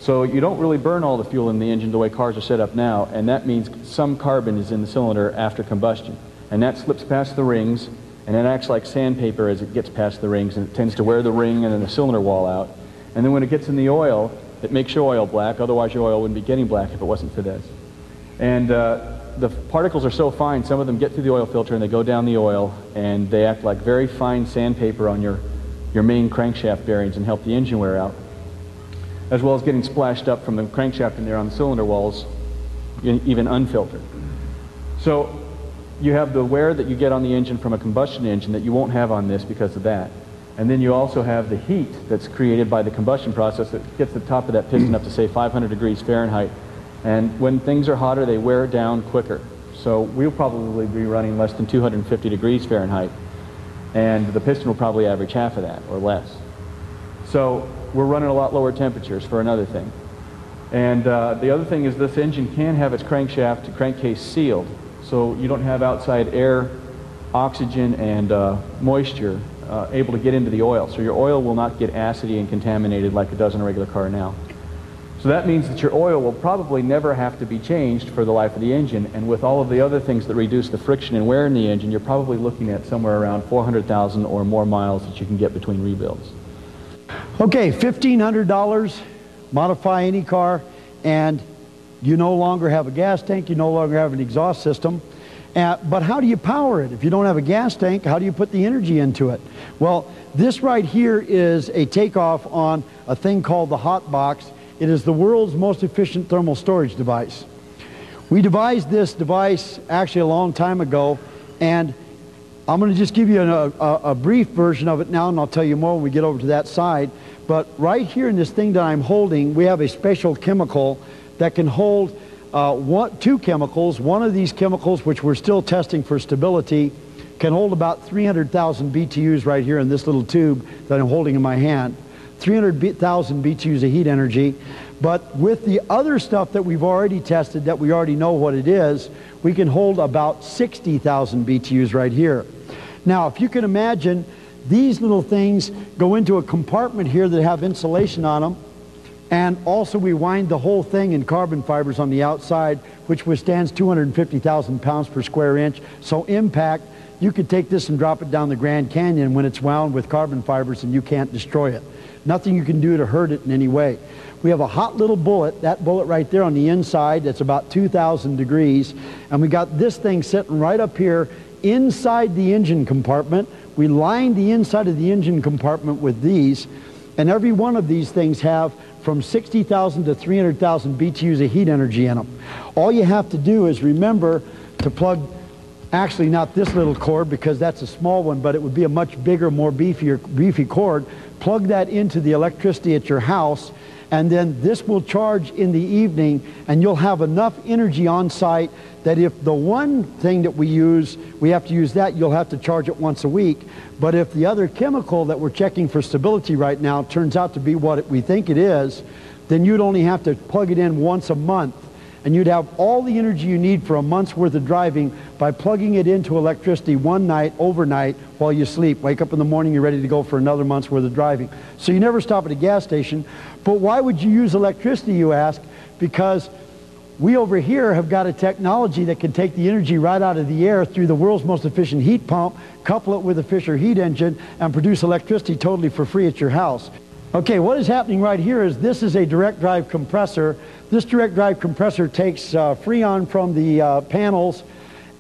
So you don't really burn all the fuel in the engine the way cars are set up now, and that means some carbon is in the cylinder after combustion. And that slips past the rings, and it acts like sandpaper as it gets past the rings, and it tends to wear the ring and then the cylinder wall out. And then when it gets in the oil, it makes your oil black, otherwise your oil wouldn't be getting black if it wasn't for this. And the particles are so fine, some of them get through the oil filter and they go down the oil, and they act like very fine sandpaper on your main crankshaft bearings and help the engine wear out, as well as getting splashed up from the crankshaft in there on the cylinder walls, even unfiltered. So you have the wear that you get on the engine from a combustion engine that you won't have on this because of that. And then you also have the heat that's created by the combustion process that gets the top of that piston up to, say, 500 degrees Fahrenheit. And when things are hotter, they wear down quicker. So we'll probably be running less than 250 degrees Fahrenheit. And the piston will probably average half of that or less. So we're running a lot lower temperatures for another thing. And the other thing is this engine can have its crankshaft to crankcase sealed, so you don't have outside air, oxygen, and moisture able to get into the oil. So your oil will not get acidy and contaminated like it does in a regular car now. So that means that your oil will probably never have to be changed for the life of the engine, and with all of the other things that reduce the friction and wear in the engine, you're probably looking at somewhere around 400,000 or more miles that you can get between rebuilds. Okay, $1,500, modify any car, and you no longer have a gas tank, you no longer have an exhaust system. But how do you power it? If you don't have a gas tank, how do you put the energy into it? Well, this right here is a takeoff on a thing called the Hot Box. It is the world's most efficient thermal storage device. We devised this device actually a long time ago, and I'm going to just give you a brief version of it now, and I'll tell you more when we get over to that side. But right here in this thing that I'm holding, we have a special chemical that can hold two chemicals. One of these chemicals, which we're still testing for stability, can hold about 300,000 BTUs right here in this little tube that I'm holding in my hand. 300,000 BTUs of heat energy. But with the other stuff that we've already tested, that we already know what it is, we can hold about 60,000 BTUs right here. Now, if you can imagine, these little things go into a compartment here that have insulation on them, and also we wind the whole thing in carbon fibers on the outside, which withstands 250,000 pounds per square inch. So impact, you could take this and drop it down the Grand Canyon when it's wound with carbon fibers and you can't destroy it. Nothing you can do to hurt it in any way. We have a hot little bullet, that bullet right there on the inside, that's about 2,000 degrees, and we got this thing sitting right up here inside the engine compartment. We lined the inside of the engine compartment with these, and every one of these things have from 60,000 to 300,000 BTUs of heat energy in them. All you have to do is remember to plug, actually not this little cord because that's a small one, but it would be a much bigger, more beefy cord. Plug that into the electricity at your house, and then this will charge in the evening, and you'll have enough energy on site that if the one thing that we use, we have to use that, you'll have to charge it once a week. But if the other chemical that we're checking for stability right now turns out to be what we think it is, then you'd only have to plug it in once a month, and you'd have all the energy you need for a month's worth of driving by plugging it into electricity one night, overnight, while you sleep. Wake up in the morning, you're ready to go for another month's worth of driving. So you never stop at a gas station. But why would you use electricity, you ask? Because we over here have got a technology that can take the energy right out of the air through the world's most efficient heat pump, couple it with a Fisher heat engine, and produce electricity totally for free at your house. Okay, what is happening right here is this is a direct drive compressor. This direct drive compressor takes Freon from the panels,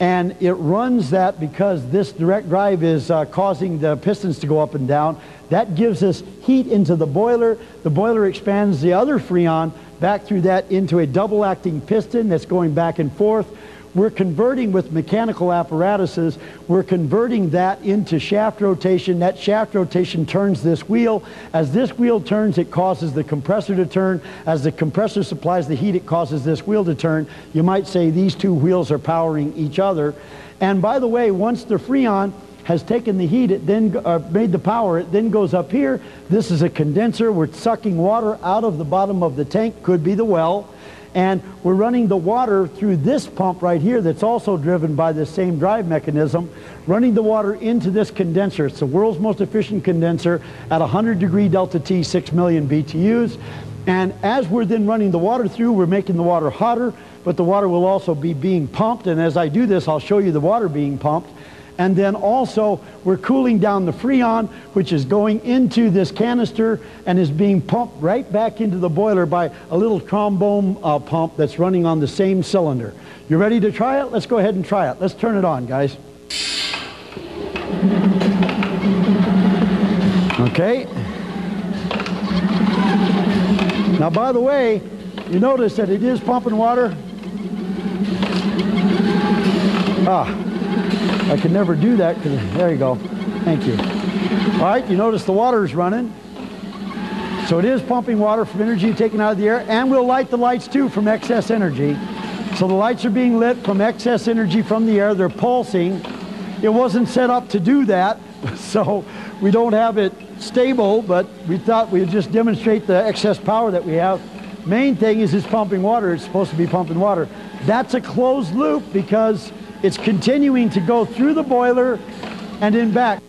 and it runs that because this direct drive is causing the pistons to go up and down. That gives us heat into the boiler. The boiler expands the other Freon back through that into a double-acting piston that's going back and forth. We're converting with mechanical apparatuses, we're converting that into shaft rotation. That shaft rotation turns this wheel. As this wheel turns, it causes the compressor to turn. As the compressor supplies the heat, it causes this wheel to turn. You might say these two wheels are powering each other. And by the way, once the Freon has taken the heat, it then made the power, it then goes up here. This is a condenser. We're sucking water out of the bottom of the tank, could be the well. And we're running the water through this pump right here that's also driven by the same drive mechanism, running the water into this condenser. It's the world's most efficient condenser at 100-degree delta T, 6 million BTUs. And as we're then running the water through, we're making the water hotter, but the water will also be being pumped. And as I do this, I'll show you the water being pumped. And then also, we're cooling down the Freon, which is going into this canister and is being pumped right back into the boiler by a little trombone pump that's running on the same cylinder. You ready to try it? Let's go ahead and try it. Let's turn it on, guys. Okay. Now, by the way, you notice that it is pumping water. I can never do that because, there you go. Thank you. All right, you notice the water is running. So it is pumping water from energy taken out of the air, and we'll light the lights too from excess energy. So the lights are being lit from excess energy from the air. They're pulsing. It wasn't set up to do that, so we don't have it stable, but we thought we'd just demonstrate the excess power that we have. Main thing is it's pumping water. It's supposed to be pumping water. That's a closed loop because it's continuing to go through the boiler and in back.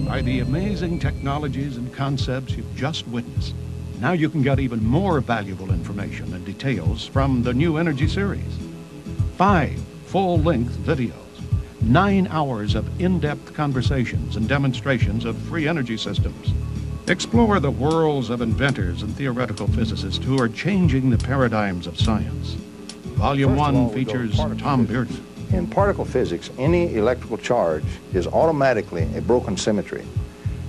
By the amazing technologies and concepts you've just witnessed, now you can get even more valuable information and details from the New Energy series. 5 full-length videos, 9 hours of in-depth conversations and demonstrations of free energy systems. Explore the worlds of inventors and theoretical physicists who are changing the paradigms of science. Volume 1 features Tom Bearden. In particle physics, any electrical charge is automatically a broken symmetry.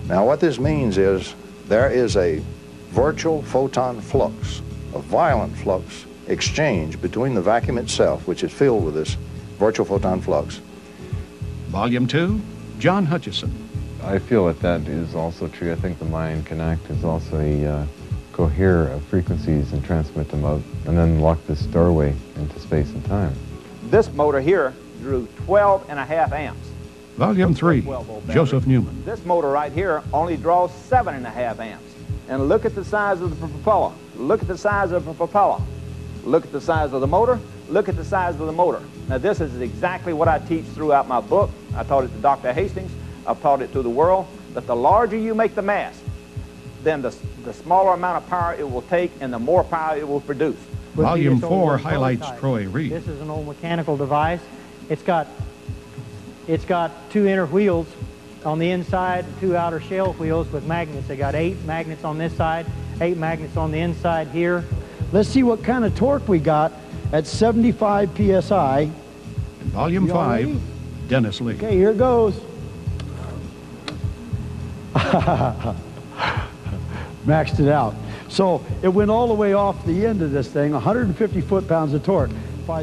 Now what this means is there is a virtual photon flux, a violent flux exchange between the vacuum itself, which is filled with this virtual photon flux. Volume 2, John Hutchison. I feel that that is also true. I think the Mayan Connect is also a cohere of frequencies and transmit them out and then lock this doorway into space and time. This motor here drew 12.5 amps. Volume 3, Joseph Newman. This motor right here only draws 7.5 amps. And look at the size of the propeller. Look at the size of the propeller. Look at the size of the motor. Look at the size of the motor. Now this is exactly what I teach throughout my book. I taught it to Dr. Hastings. I've taught it to the world. That the larger you make the mass, then the smaller amount of power it will take and the more power it will produce. would be Volume this old 4 little highlights prototype. Troy Reed. This is an old mechanical device. It's got 2 inner wheels on the inside, 2 outer shell wheels with magnets. They got 8 magnets on this side, 8 magnets on the inside here. Let's see what kind of torque we got at 75 PSI. In Volume You all 5, ready? Dennis Lee. Okay, here it goes. Maxed it out. So it went all the way off the end of this thing, 150 foot-pounds of torque.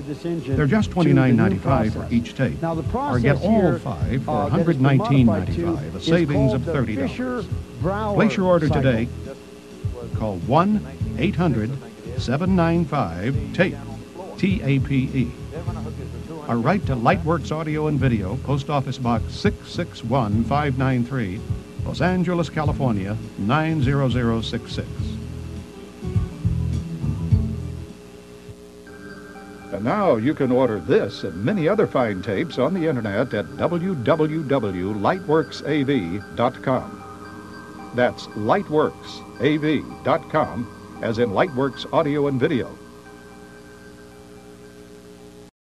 This engine. They're just to the new $29.95 for process. each tape. Now the process Or get all here, 5 for that it's been modified to $119.95, a is savings called of the $30. Fisher-Brauer Place your order cycle. today. Call 1-800-795-TAPE, T-A-P-E. Or write to Lightworks Audio and Video, Post Office Box 661593, Los Angeles, California, 90066. And now you can order this and many other fine tapes on the internet at www.lightworksav.com. That's lightworksav.com, as in Lightworks Audio and Video.